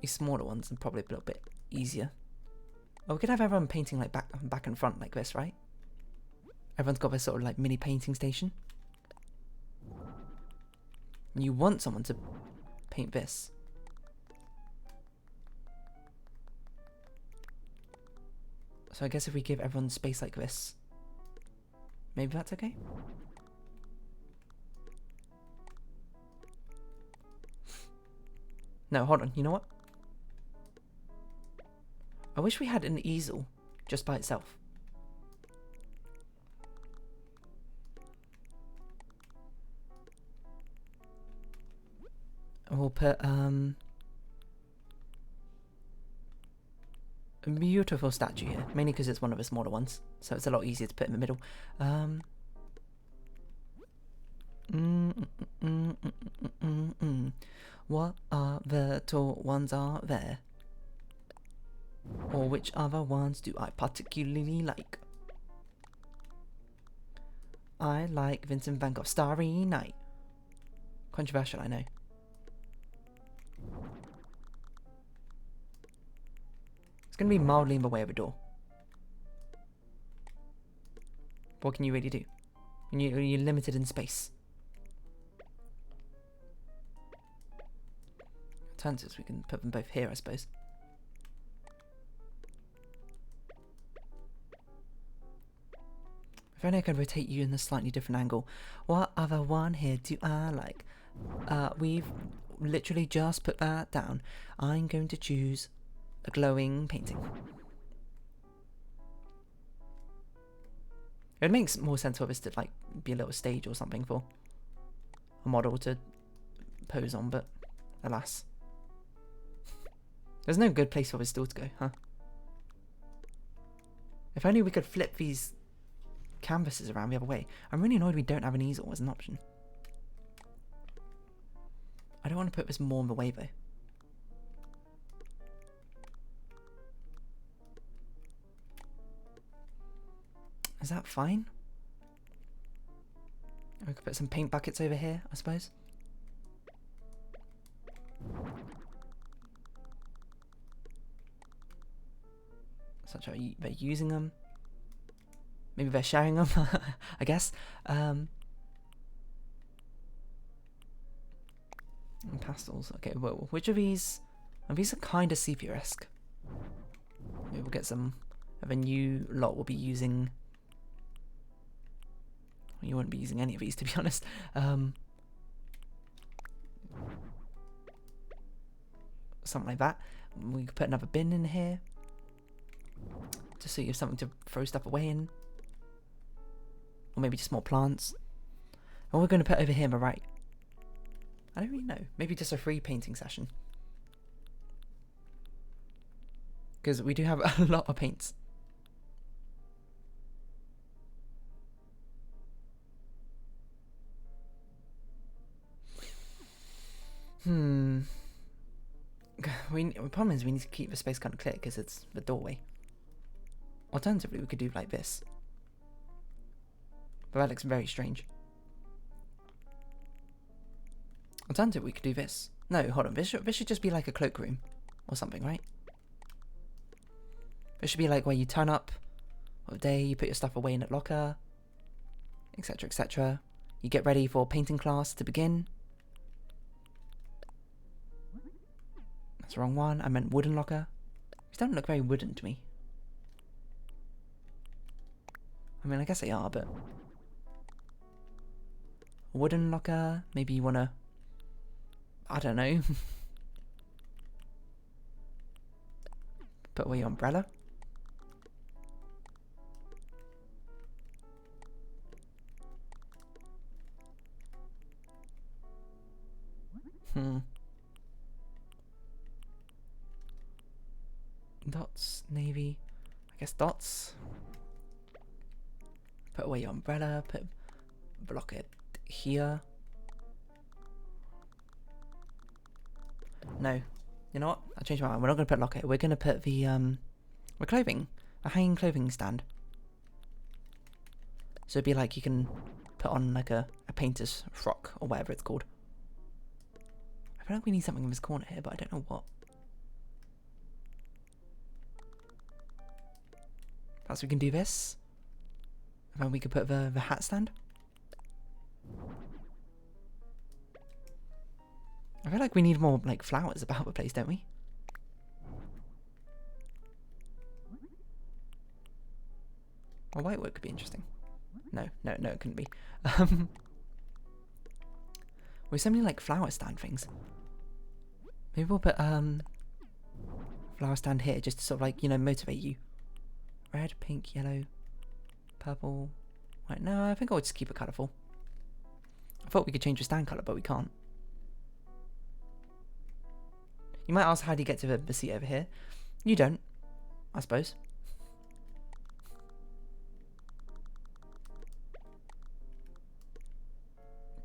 these smaller ones are probably a little bit easier. Oh, we could have everyone painting like back and front like this, right? Everyone's got this sort of like mini painting station. And you want someone to paint this. So I guess if we give everyone space like this, maybe that's okay? No, hold on, you know what? I wish we had an easel just by itself. And we'll put a beautiful statue here, mainly because it's one of the smaller ones, so it's a lot easier to put in the middle. What other tall ones are there? Or which other ones do I particularly like? I like Vincent van Gogh's Starry Night. Controversial, I know. It's going to be mildly in the way of a door. What can you really do? You're limited in space. Alternatives, we can put them both here, I suppose. If only I could rotate you in a slightly different angle. What other one here do I like? We've literally just put that down. I'm going to choose a glowing painting. It makes more sense for this to like be a little stage or something for a model to pose on, but alas. There's no good place for this stool to go, huh? If only we could flip these canvases around the other way. I'm really annoyed we don't have an easel as an option. I don't want to put this more in the way though. Is that fine? We could put some paint buckets over here, I suppose. Such how they're using them. Maybe they're sharing them, I guess. And pastels. Okay, well, which of these? Well, these are kind of sepia-esque. Maybe we'll get some of a new lot we'll be using. Well, you won't be using any of these, to be honest. Something like that. We could put another bin in here. Just so you have something to throw stuff away in. Or maybe just more plants. And we're going to put over here on the right. I don't really know. Maybe just a free painting session. Because we do have a lot of paints. The problem is we need to keep the space kind of clear because it's the doorway. Alternatively, we could do like this. But that looks very strange. Alternatively, we could do this. No, hold on. This should just be like a cloakroom or something, right? This should be like where you turn up of day, you put your stuff away in a locker, etc, etc. You get ready for painting class to begin. That's the wrong one. I meant wooden locker. These don't look very wooden to me. I mean, I guess they are, but... wooden locker, maybe you wanna... I don't know. Put away your umbrella. Dots, navy. I guess dots. Put away your umbrella. Block it here. No. You know what? I changed my mind. We're not going to put locker. We're going to put the clothing. A hanging clothing stand. So it'd be like you can put on like a painter's frock or whatever it's called. I feel like we need something in this corner here, but I don't know what. Perhaps we can do this. And then we could put the hat stand. I feel like we need more like flowers about the place, don't we? Well, whitewood could be interesting. No, it couldn't be. There's so many like flower stand things. Maybe we'll put flower stand here just to sort of like, you know, motivate you. Red, pink, yellow, purple. Right, no, I think I'll just keep it colourful. I thought we could change the stand colour, but we can't. You might ask, how do you get to the seat over here? You don't, I suppose.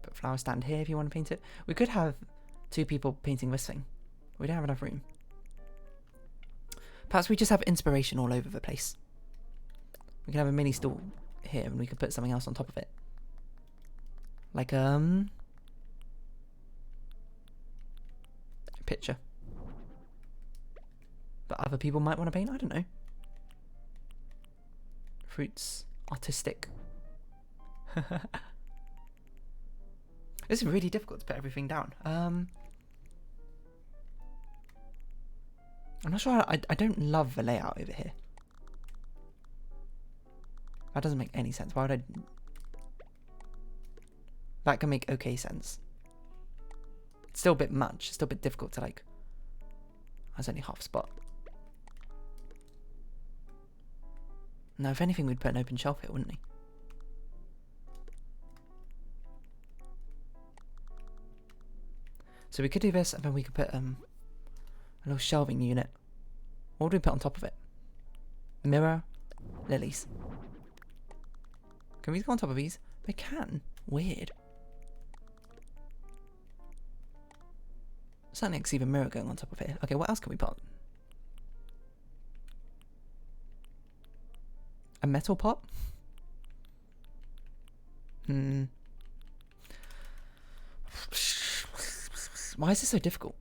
Put flower stand here if you want to paint it. We could have 2 people painting this thing. We don't have enough room. Perhaps we just have inspiration all over the place. We can have a mini stool here and we could put something else on top of it. Like, a picture. But other people might want to paint, I don't know. Fruits, artistic. This is really difficult to put everything down. I'm not sure, I don't love the layout over here. That doesn't make any sense. Why would I... That can make okay sense. It's still a bit much. It's still a bit difficult to like... That's only half a spot. No, if anything, we'd put an open shelf here, wouldn't we? So we could do this, and then we could put a little shelving unit. What would we put on top of it? Mirror, lilies. Can these go on top of these? They can. Weird. Certainly I can see the mirror going on top of here. Okay, what else can we put? A metal pot? Why is this so difficult?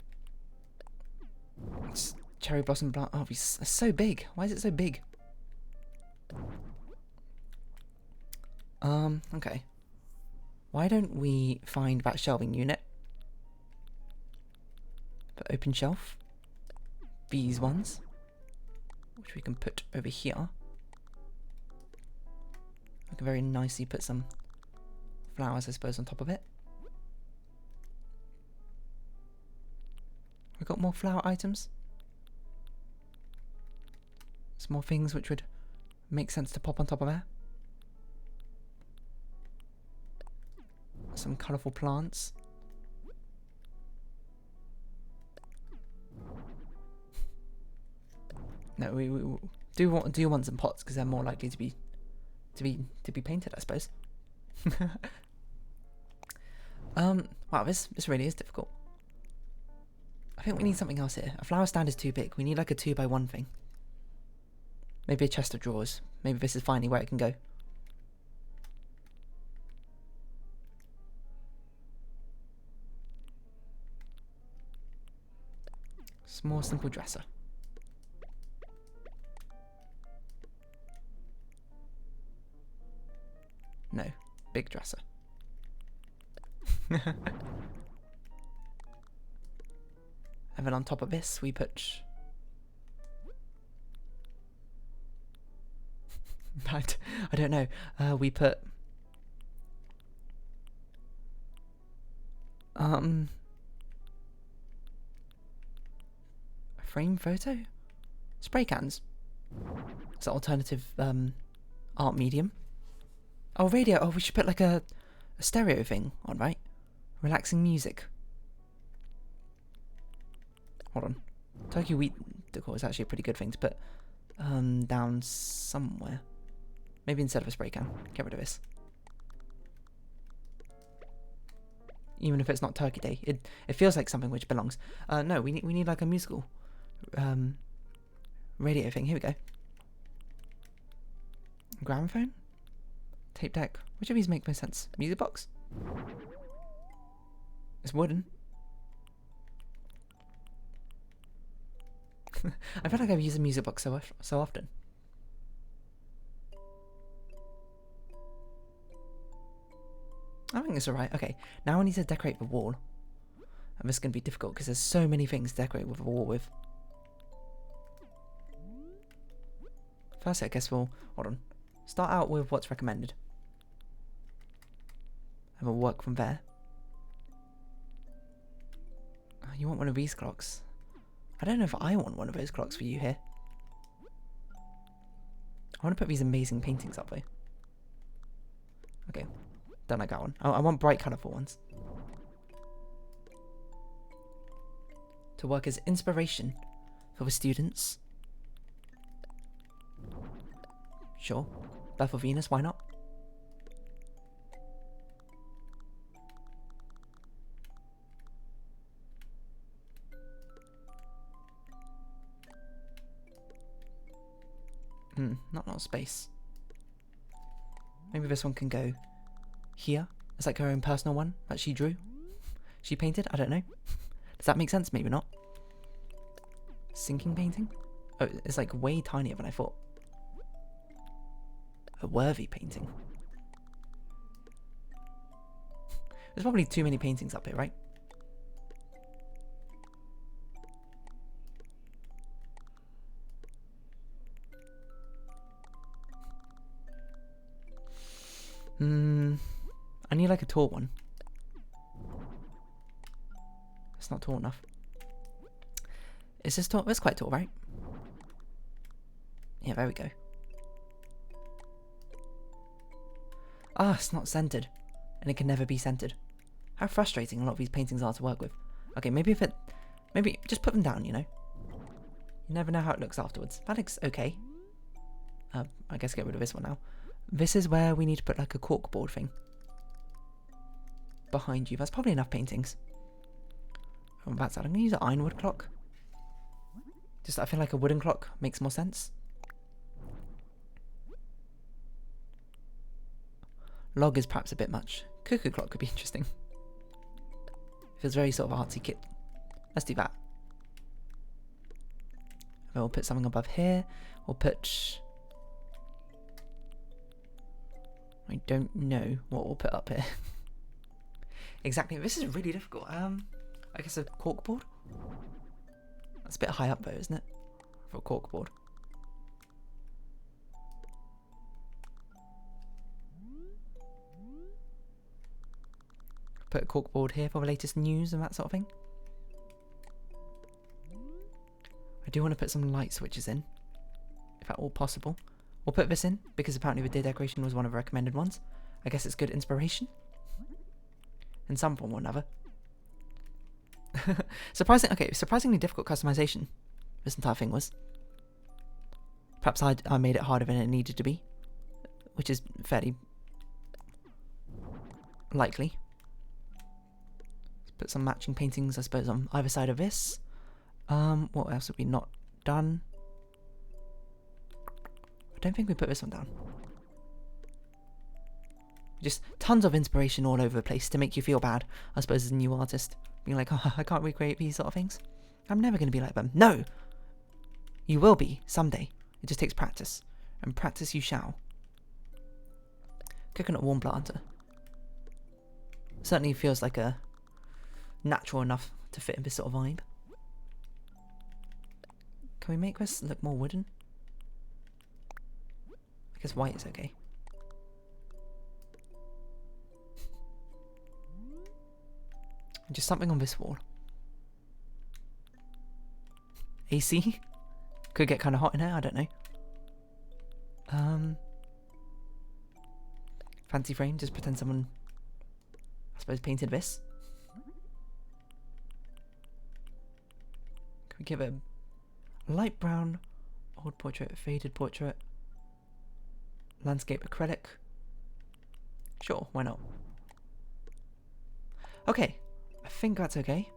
It's cherry blossom plant. Oh, it's so big. Why is it so big? Okay. Why don't we find that shelving unit? Put open shelf. These ones. Which we can put over here. I can very nicely put some flowers, I suppose, on top of it. We've got more flower items. Some more things which would make sense to pop on top of there. Some colourful plants. No, we do want some pots because they're more likely to be painted, I suppose. Wow, this really is difficult. I think we need something else here. A flower stand is too big. We need like a 2x1 thing. Maybe a chest of drawers. Maybe this is finally where it can go. Small, simple dresser. No, big dresser. And then on top of this, we put... I don't know. We put... a frame photo? Spray cans. It's an alternative art medium. Oh, radio. Oh, we should put like a stereo thing on, right? Relaxing music. Hold on. Turkey wheat decor is actually a pretty good thing to put down somewhere. Maybe instead of a spray can. Get rid of this. Even if it's not Turkey Day, it feels like something which belongs. No, we need like a musical radio thing. Here we go. Gramophone? Tape deck. Which of these make most sense? Music box? It's wooden. I feel like I've used a music box so often. I think it's alright. Okay, now I need to decorate the wall. And this is going to be difficult because there's so many things to decorate with a wall with. Firstly, I guess we'll... Hold on. Start out with what's recommended. And we'll work from there. Oh, you want one of these clocks? I don't know if I want one of those clocks for you here. I want to put these amazing paintings up though. Okay, don't like that one. I want bright, colourful ones. To work as inspiration for the students. Sure. Bethel Venus, why not? Not enough space. Maybe this one can go here. It's like her own personal one that she drew. She painted? I don't know. Does that make sense? Maybe not. Sinking painting? Oh, it's like way tinier than I thought. A worthy painting. There's probably too many paintings up here, right? I need like a tall one. It's not tall enough. Is this tall? It's quite tall, right? Yeah, there we go. Ah, it's not centered. And it can never be centered. How frustrating a lot of these paintings are to work with. Okay, maybe just put them down, you know? You never know how it looks afterwards. That looks okay. I guess get rid of this one now. This is where we need to put like a corkboard thing. Behind you. That's probably enough paintings. Oh, that's that. I'm going to use an ironwood clock. Just, I feel like a wooden clock makes more sense. Log is perhaps a bit much. Cuckoo clock could be interesting. Feels very sort of artsy kit. Let's do that. And we'll put something above here. We'll put... I don't know what we'll put up here. Exactly. This is really difficult. I guess a corkboard? That's a bit high up though, isn't it? For a corkboard. Put a corkboard here for the latest news and that sort of thing. I do want to put some light switches in, if at all possible. We'll put this in, because apparently the day decoration was one of the recommended ones. I guess it's good inspiration. In some form or another. Surprisingly difficult customization. This entire thing was. Perhaps I made it harder than it needed to be, which is fairly likely. Let's put some matching paintings, I suppose, on either side of this. What else have we not done? I don't think we put this one down. Just tons of inspiration all over the place to make you feel bad, I suppose, as a new artist. Being like, oh, I can't recreate these sort of things. I'm never going to be like them. No! You will be, someday. It just takes practice. And practice you shall. Coconut warm planter. Certainly feels like a natural enough to fit in this sort of vibe. Can we make this look more wooden? I guess white is okay. Just something on this wall. AC? Could get kind of hot in here, I don't know. Fancy frame, just pretend someone, I suppose, painted this. Can we give it a light brown, old portrait, faded portrait, landscape acrylic? Sure, why not? Okay, I think that's okay.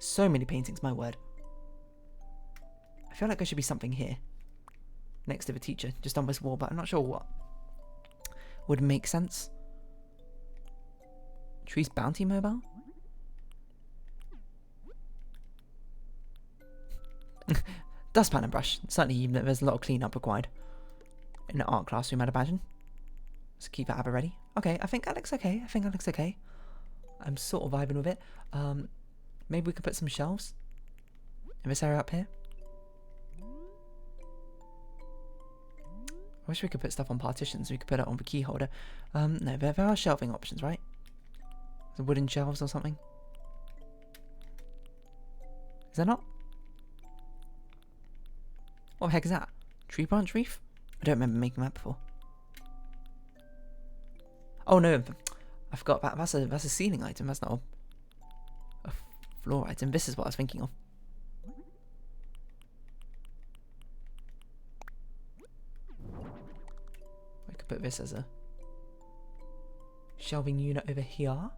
So many paintings, my word. I feel like there should be something here. Next to the teacher, just on this wall, but I'm not sure what would make sense. Trees Bounty Mobile? Dustpan and brush. Certainly there's a lot of cleanup required in an art classroom, I'd imagine. Let's keep that ever ready. Okay, I think that looks okay. I think that looks okay. I'm sort of vibing with it. Maybe we could put some shelves in this area up here. I wish we could put stuff on partitions. We could put it on the key holder. No, there are shelving options, right? The wooden shelves or something. Is there not? What the heck is that? Tree branch reef? I don't remember making that before. Oh no, I forgot that. That's a ceiling item. That's not a floor item. This is what I was thinking of. I could put this as a shelving unit over here,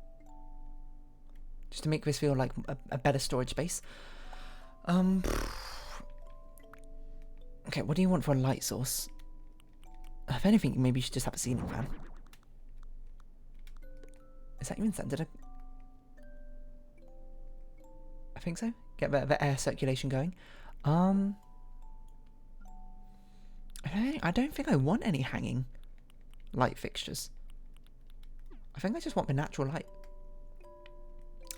just to make this feel like a better storage space. Okay, what do you want for a light source? If anything, maybe you should just have a ceiling fan. Is that even centered? I think so. Get the air circulation going. I don't think I want any hanging light fixtures. I think I just want the natural light.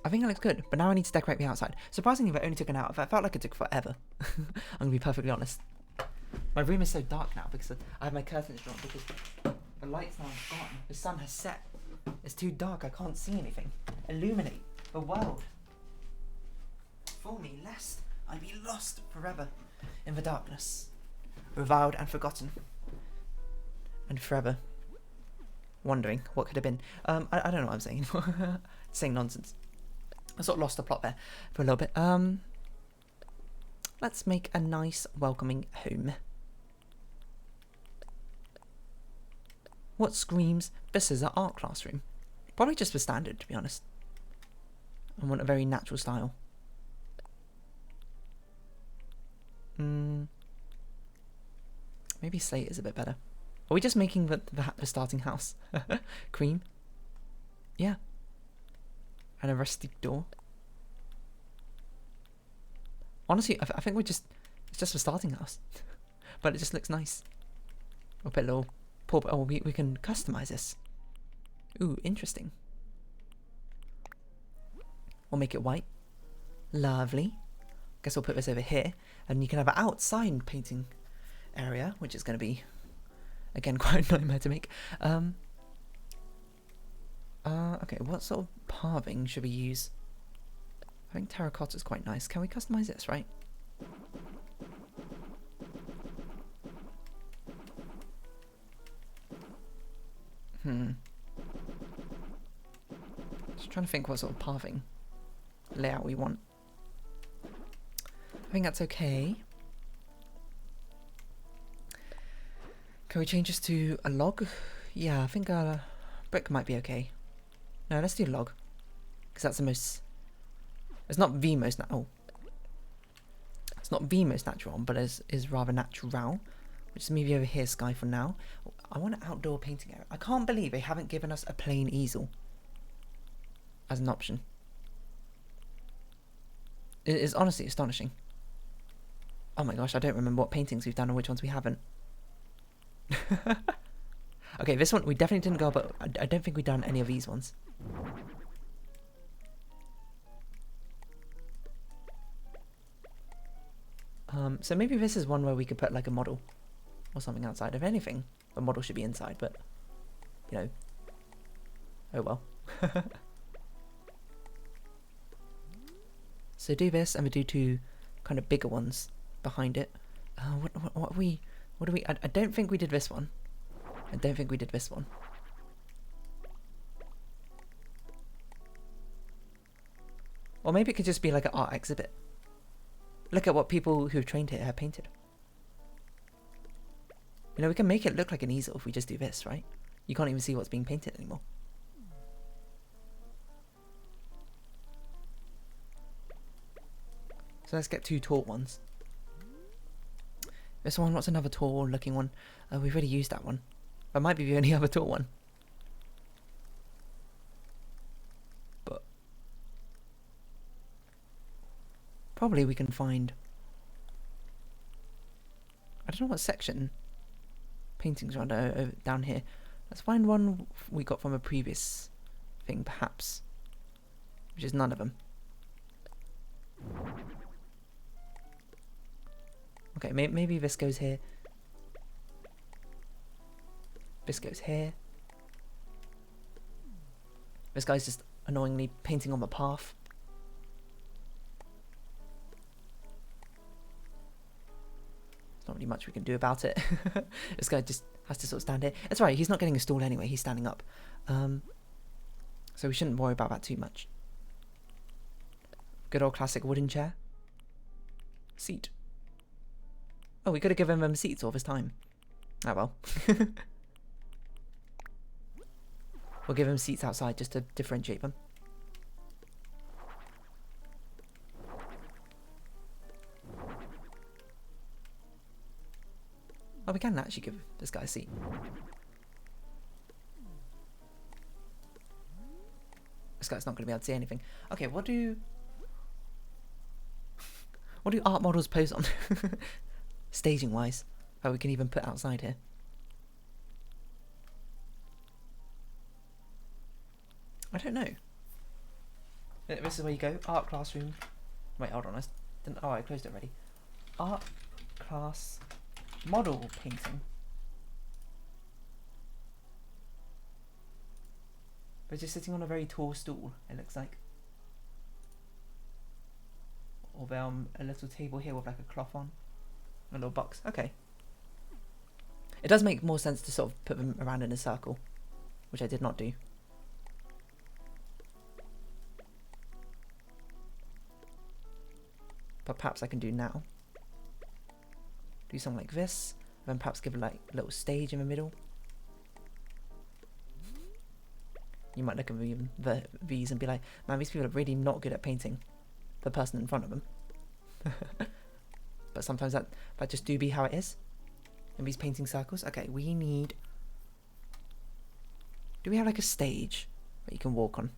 I think that looks good, but now I need to decorate the outside. Surprisingly, that only took an hour. I felt like it took forever. I'm gonna be perfectly honest. My room is so dark now because I have my curtains drawn because the light's now gone. The sun has set. It's too dark. I can't see anything. Illuminate the world for me, lest I be lost forever in the darkness, reviled and forgotten, and forever wondering what could have been. I don't know what I'm saying. Saying nonsense. I sort of lost the plot there for a little bit. Let's make a nice, welcoming home. What screams, this is an art classroom? Probably just for standard, to be honest. I want a very natural style. Maybe slate is a bit better. Are we just making the starting house? Cream? Yeah. And a rustic door. Honestly, I think it's just a starting house. But it just looks nice. We'll put a little oh, we can customize this. Ooh, interesting. We'll make it white. Lovely. Guess we'll put this over here. And you can have an outside painting area, which is going to be, again, quite a nightmare to make. Okay, what sort of carving should we use? I think terracotta is quite nice. Can we customize this, right? Just trying to think what sort of carving layout we want. I think that's okay. Can we change this to a log? Yeah, I think brick might be okay. No, let's do log. Because that's the most... It's not the most... It's not the most natural one, but it is rather natural. Which is maybe over here, Skye, for now. I want an outdoor painting area. I can't believe they haven't given us a plain easel as an option. It is honestly astonishing. Oh my gosh, I don't remember what paintings we've done and which ones we haven't. Okay, this one we definitely didn't go, but I don't think we've done any of these ones. So maybe this is one where we could put like a model or something outside. If anything, a model should be inside, but you know, oh well. So do this, and we do two kind of bigger ones behind it. What do we? I don't think we did this one. I don't think we did this one. Or maybe it could just be like an art exhibit. Look at what people who've trained here have painted. You know, we can make it look like an easel if we just do this, right? You can't even see what's being painted anymore. So let's get two tall ones. This one, what's another tall looking one? We've already used that one. That might be the only other tall one. But probably we can find... I don't know what section paintings are down here. Let's find one we got from a previous thing, perhaps. Which is none of them. Okay, maybe this goes here. This goes here. This guy's just annoyingly painting on the path. There's not really much we can do about it. This guy just has to sort of stand here. It's right, he's not getting a stool anyway, he's standing up. So we shouldn't worry about that too much. Good old classic wooden chair. Seat. Oh, we could have given them seats all this time. Oh well. We'll give them seats outside just to differentiate them. Oh, we can actually give this guy a seat. This guy's not going to be able to see anything. Okay, what do art models pose on? Staging wise. Oh, we can even put outside here. I don't know. This is where you go. Art classroom. Wait, hold on. Oh, I closed it already. Art class model painting. But just sitting on a very tall stool, it looks like. Or a little table here with like a cloth on. A little box. Okay. It does make more sense to sort of put them around in a circle, which I did not do. But perhaps I can do now. Do something like this, and then perhaps give it like a little stage in the middle. You might look at these and be like, man, these people are really not good at painting the person in front of them. But sometimes that just do be how it is in these painting circles. Okay, we need... Do we have like a stage that you can walk on?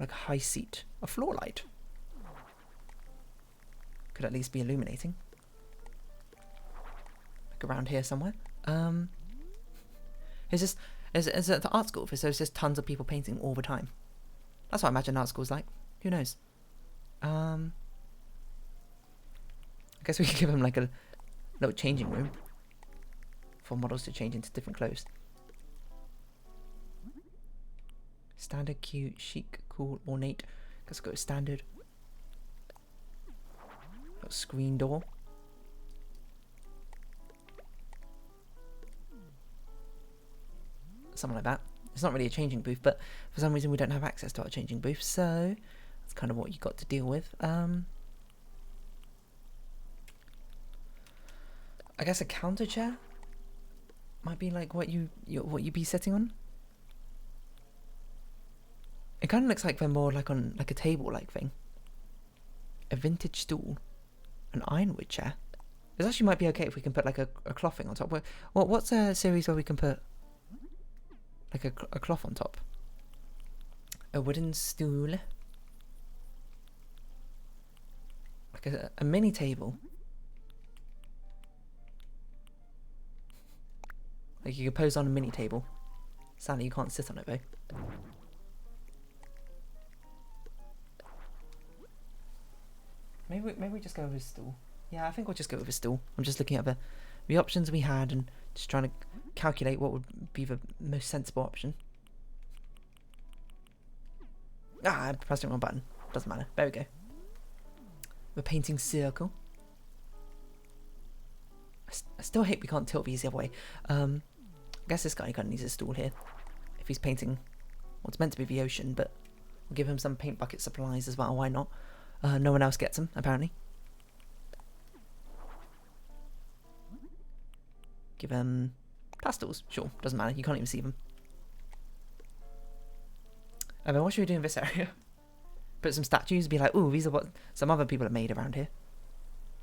Like a high seat? A floor light? Could at least be illuminating. Like around here somewhere. Is it the art school? So there's just tons of people painting all the time. That's what I imagine art school's like. Who knows? I guess we could give them like a little changing room for models to change into different clothes. Standard, cute, chic, cool, ornate. Let's go standard. Little screen door. Something like that. It's not really a changing booth, but for some reason we don't have access to our changing booth, so that's kind of what you got to deal with. I guess a counter chair? might be like what you be sitting on. It kind of looks like they're more like on like a table like thing. A vintage stool, an ironwood chair. This actually might be okay if we can put like a cloth thing on top. What's a series where we can put like a cloth on top? A wooden stool, like a mini table. Like you could pose on a mini table. Sadly, you can't sit on it though. Maybe we just go with a stool. Yeah, I think we'll just go with a stool. I'm just looking at the options we had and just trying to calculate what would be the most sensible option. Ah, I pressed the wrong button. Doesn't matter. There we go. We're painting circle. I still hate we can't tilt these the other way. I guess this guy kind of needs a stool here. If he's painting what's meant to be the ocean, but we'll give him some paint bucket supplies as well. Why not? No one else gets them, apparently. Give him pastels. Sure, doesn't matter. You can't even see them. And then what should we do in this area? Put some statues, be like, ooh, these are what some other people have made around here.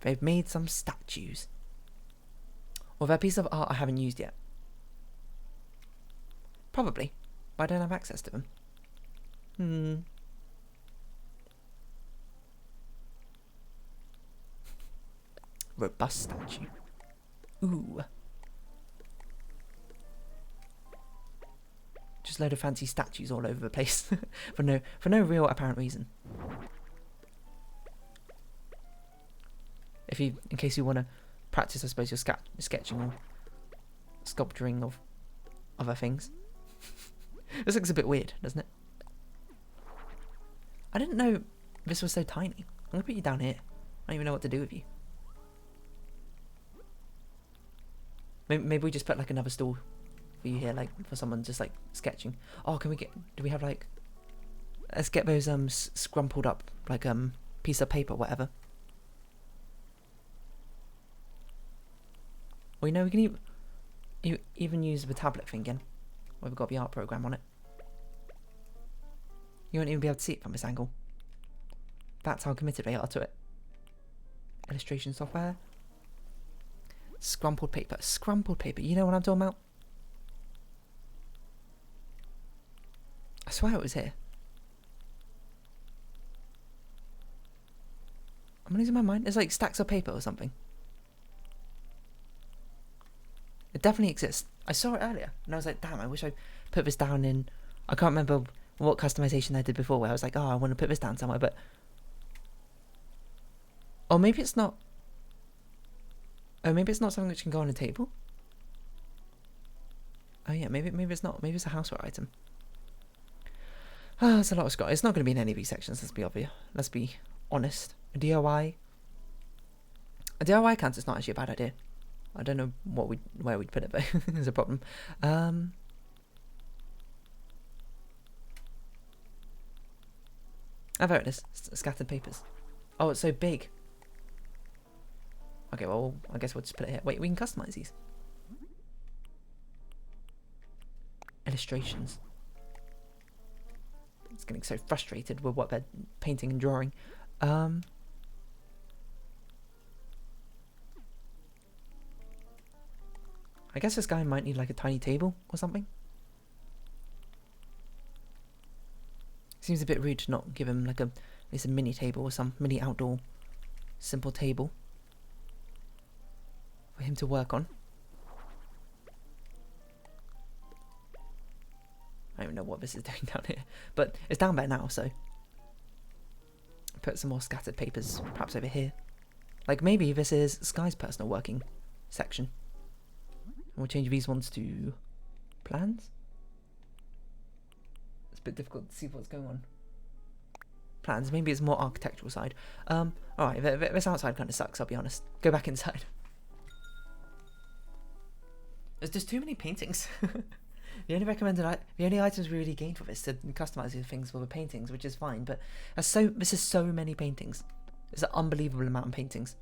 They've made some statues. Or they're a piece of art I haven't used yet. Probably, but I don't have access to them. Robust statue. Ooh. Just a load of fancy statues all over the place for no real apparent reason. In case you want to practice, I suppose, your sketching or sculpturing of other things. This looks a bit weird, doesn't it? I didn't know this was so tiny. I'm gonna put you down here. I don't even know what to do with you. Maybe we just put like another stool for you here, like for someone just like sketching. Oh, do we have like, let's get those scrumpled up like piece of paper, whatever. Well, you know, we can even use the tablet thing again, where we've got the art program on it. You won't even be able to see it from this angle. That's how committed they are to it. Illustration software. Scrumpled paper. Scrumpled paper. You know what I'm talking about? I swear it was here. I'm losing my mind. It's like stacks of paper or something. It definitely exists. I saw it earlier and I was like, damn, I wish I put this down in... I can't remember what customization I did before where I was like, oh, I want to put this down somewhere, but... Or maybe it's not... Oh, maybe it's not something which can go on a table? Oh yeah, maybe it's not. Maybe it's a houseware item. Ah, it's a lot of Scott. It's not going to be in any of these sections, let's be obvious. Let's be honest. A DIY counts, it's not actually a bad idea. I don't know where we'd put it, but there's a problem. Oh, there it is. Scattered papers. Oh, it's so big. Okay, well, I guess we'll just put it here. Wait, we can customize these. Illustrations. It's getting so frustrated with what they're painting and drawing. I guess this guy might need like a tiny table or something. Seems a bit rude to not give him like at least a mini table or some mini outdoor simple table for him to work on. I don't even know what this is doing down here, but it's down there now, so put some more scattered papers perhaps over here. Like maybe this is Skye's personal working section. We'll change these ones to plans. It's a bit difficult to see what's going on. Plans, maybe it's more architectural side. Alright, this outside kind of sucks, I'll be honest. Go back inside. There's just too many paintings. The only items we really gained for this to customize these things were the paintings, which is fine, but this is so many paintings. It's an unbelievable amount of paintings.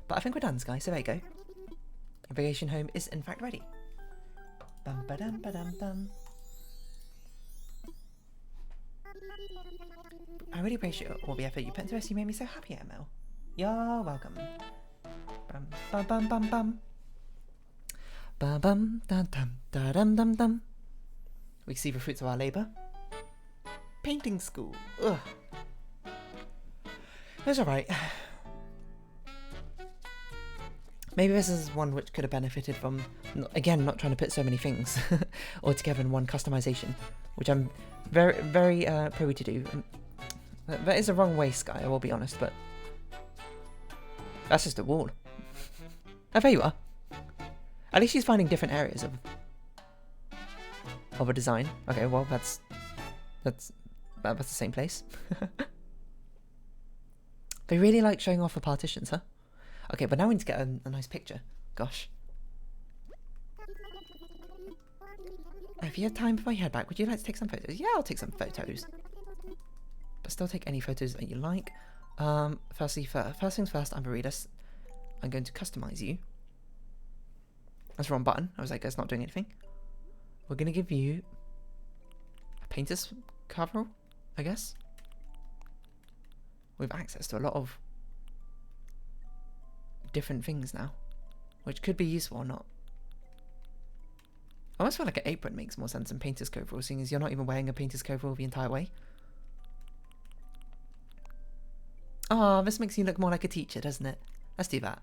But I think we're done, Skye, so there you go. Your vacation home is in fact ready. Bum ba dum ba dum bum. I really appreciate all the effort you put into this. You made me so happy, ML. You're welcome. Bum bum bum bum bum. Bum bum dum dum da dum dum dum. We see the fruits of our labour. Painting school. Ugh. It's alright. Maybe this is one which could have benefited from, again, not trying to put so many things all together in one customization, which I'm very privy to do. That is the wrong way, Skye, I will be honest, but that's just a wall. Oh, there you are. At least she's finding different areas of a design. Okay, well, that's the same place. They really like showing off the partitions, huh? Okay, but now we need to get a nice picture. Gosh. If you have time before you head back, would you like to take some photos? Yeah, I'll take some photos. But still take any photos that you like. First things first, I'm Veritas. I'm going to customize you. That's the wrong button. I was like, it's not doing anything. We're going to give you a painter's coverall, I guess. We have access to a lot of different things now, which could be useful or not. I almost feel like an apron makes more sense than painter's coverall, seeing as you're not even wearing a painter's coverall the entire way. Oh, this makes you look more like a teacher, doesn't it? Let's do that.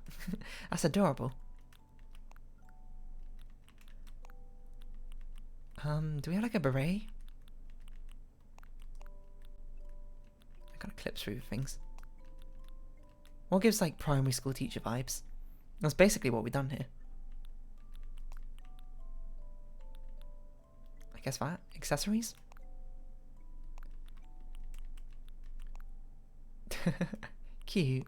That's adorable. Do we have like a beret? I gotta clip through things. What gives like primary school teacher vibes? That's basically what we've done here. I guess that. Accessories? Cute.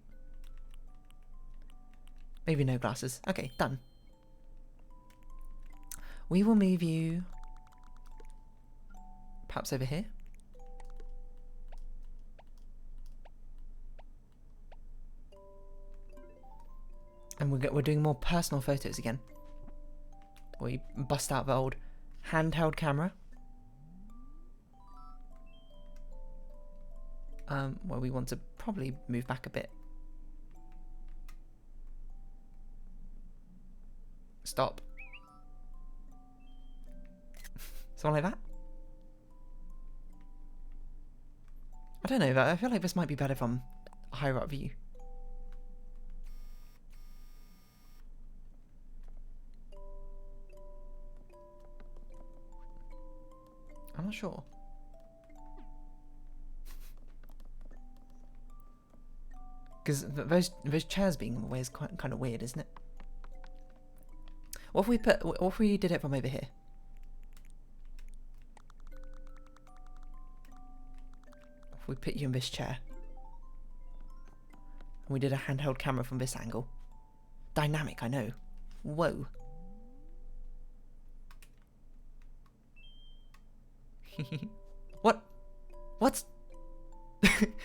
Maybe no glasses. Okay, done. We will move you perhaps over here. And we're doing more personal photos again. We bust out the old handheld camera. Where we want to probably move back a bit. Stop. Something like that? I don't know, I feel like this might be better from a higher up view. I'm not sure. Because those chairs being in the way is kind of weird, isn't it? What if we did it from over here? If we put you in this chair, and we did a handheld camera from this angle. Dynamic, I know. Whoa. What? What?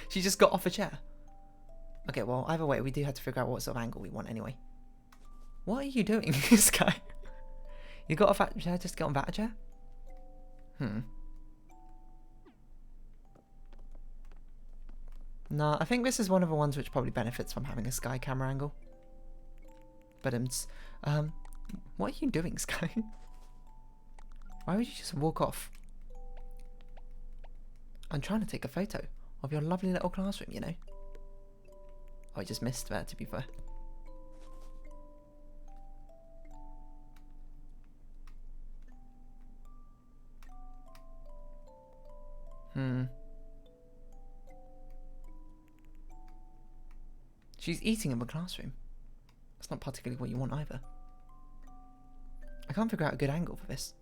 She just got off a chair. Okay, well, either way, we do have to figure out what sort of angle we want anyway. What are you doing, Skye? You got off that chair just to get on that chair? No, I think this is one of the ones which probably benefits from having a Skye camera angle. But what are you doing, Skye? Why would you just walk off? I'm trying to take a photo of your lovely little classroom, you know. Oh, I just missed that, to be fair. She's eating in the classroom. That's not particularly what you want either. I can't figure out a good angle for this.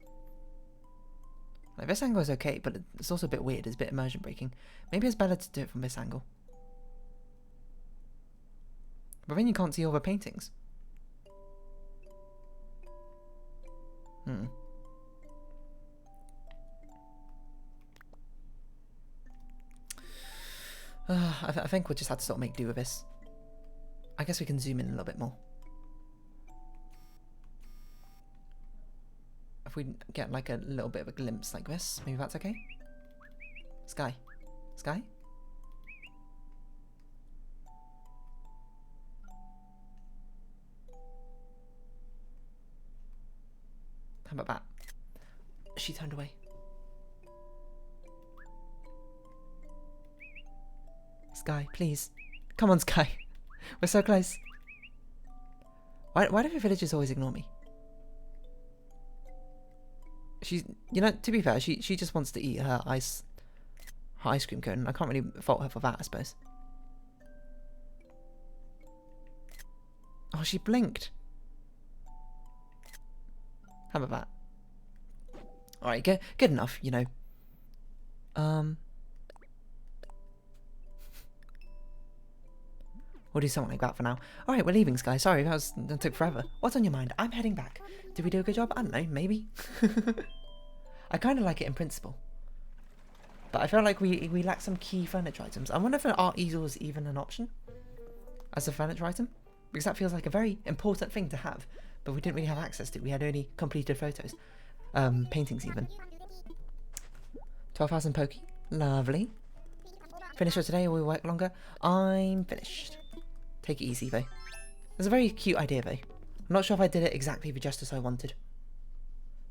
Like, this angle is okay, but it's also a bit weird. It's a bit immersion breaking. Maybe it's better to do it from this angle. But then you can't see all the paintings. I think we'll just have to sort of make do with this. I guess we can zoom in a little bit more. if we get like a little bit of a glimpse like this. Maybe that's okay? Skye? Skye? How about that? She turned away. Skye, please. Come on, Skye. We're so close. Why do the villagers always ignore me? She's, you know, to be fair, she just wants to eat her ice cream cone. I can't really fault her for that, I suppose. Oh, she blinked. How about that? Alright, good enough, you know. We'll do something like that for now. Alright, we're leaving, Skye. Sorry, that took forever. What's on your mind? I'm heading back. Did we do a good job? I don't know, maybe. I kind of like it in principle. But I feel like we lack some key furniture items. I wonder if an art easel is even an option as a furniture item. Because that feels like a very important thing to have. But we didn't really have access to it. We had only completed photos. Paintings even. 12,000 pokey. Lovely. Finished for today or we work longer? I'm finished. Take it easy, though. It's a very cute idea, though. I'm not sure if I did it exactly the justice I wanted.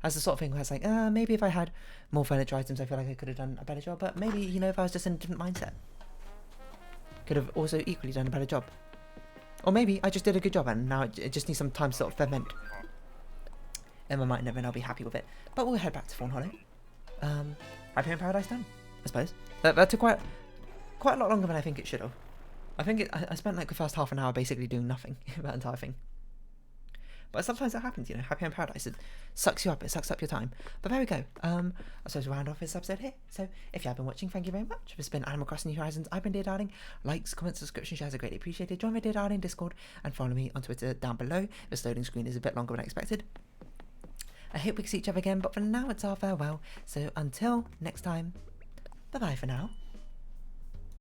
That's the sort of thing where it's like, maybe if I had more furniture items, I feel like I could have done a better job. But maybe, you know, if I was just in a different mindset, could have also equally done a better job. Or maybe I just did a good job and now it just needs some time to sort of ferment in my mind, and then I'll be happy with it. But we'll head back to Fawnhollow. Happy in Paradise done, I suppose. That took quite a lot longer than I think it should have. I think I spent like the first half an hour basically doing nothing that entire thing. But sometimes that happens, you know. Happy in Paradise, it sucks you up, it sucks up your time. But there we go. I suppose we'll round off this episode here. So if you have been watching, thank you very much. If it's been Animal Crossing New Horizons, I've been Dear Darling. Likes, comments, subscription, shares are greatly appreciated. Join my Dear Darling Discord and follow me on Twitter down below. This loading screen is a bit longer than I expected. I hope we can see each other again, but for now it's our farewell. So until next time, bye bye for now.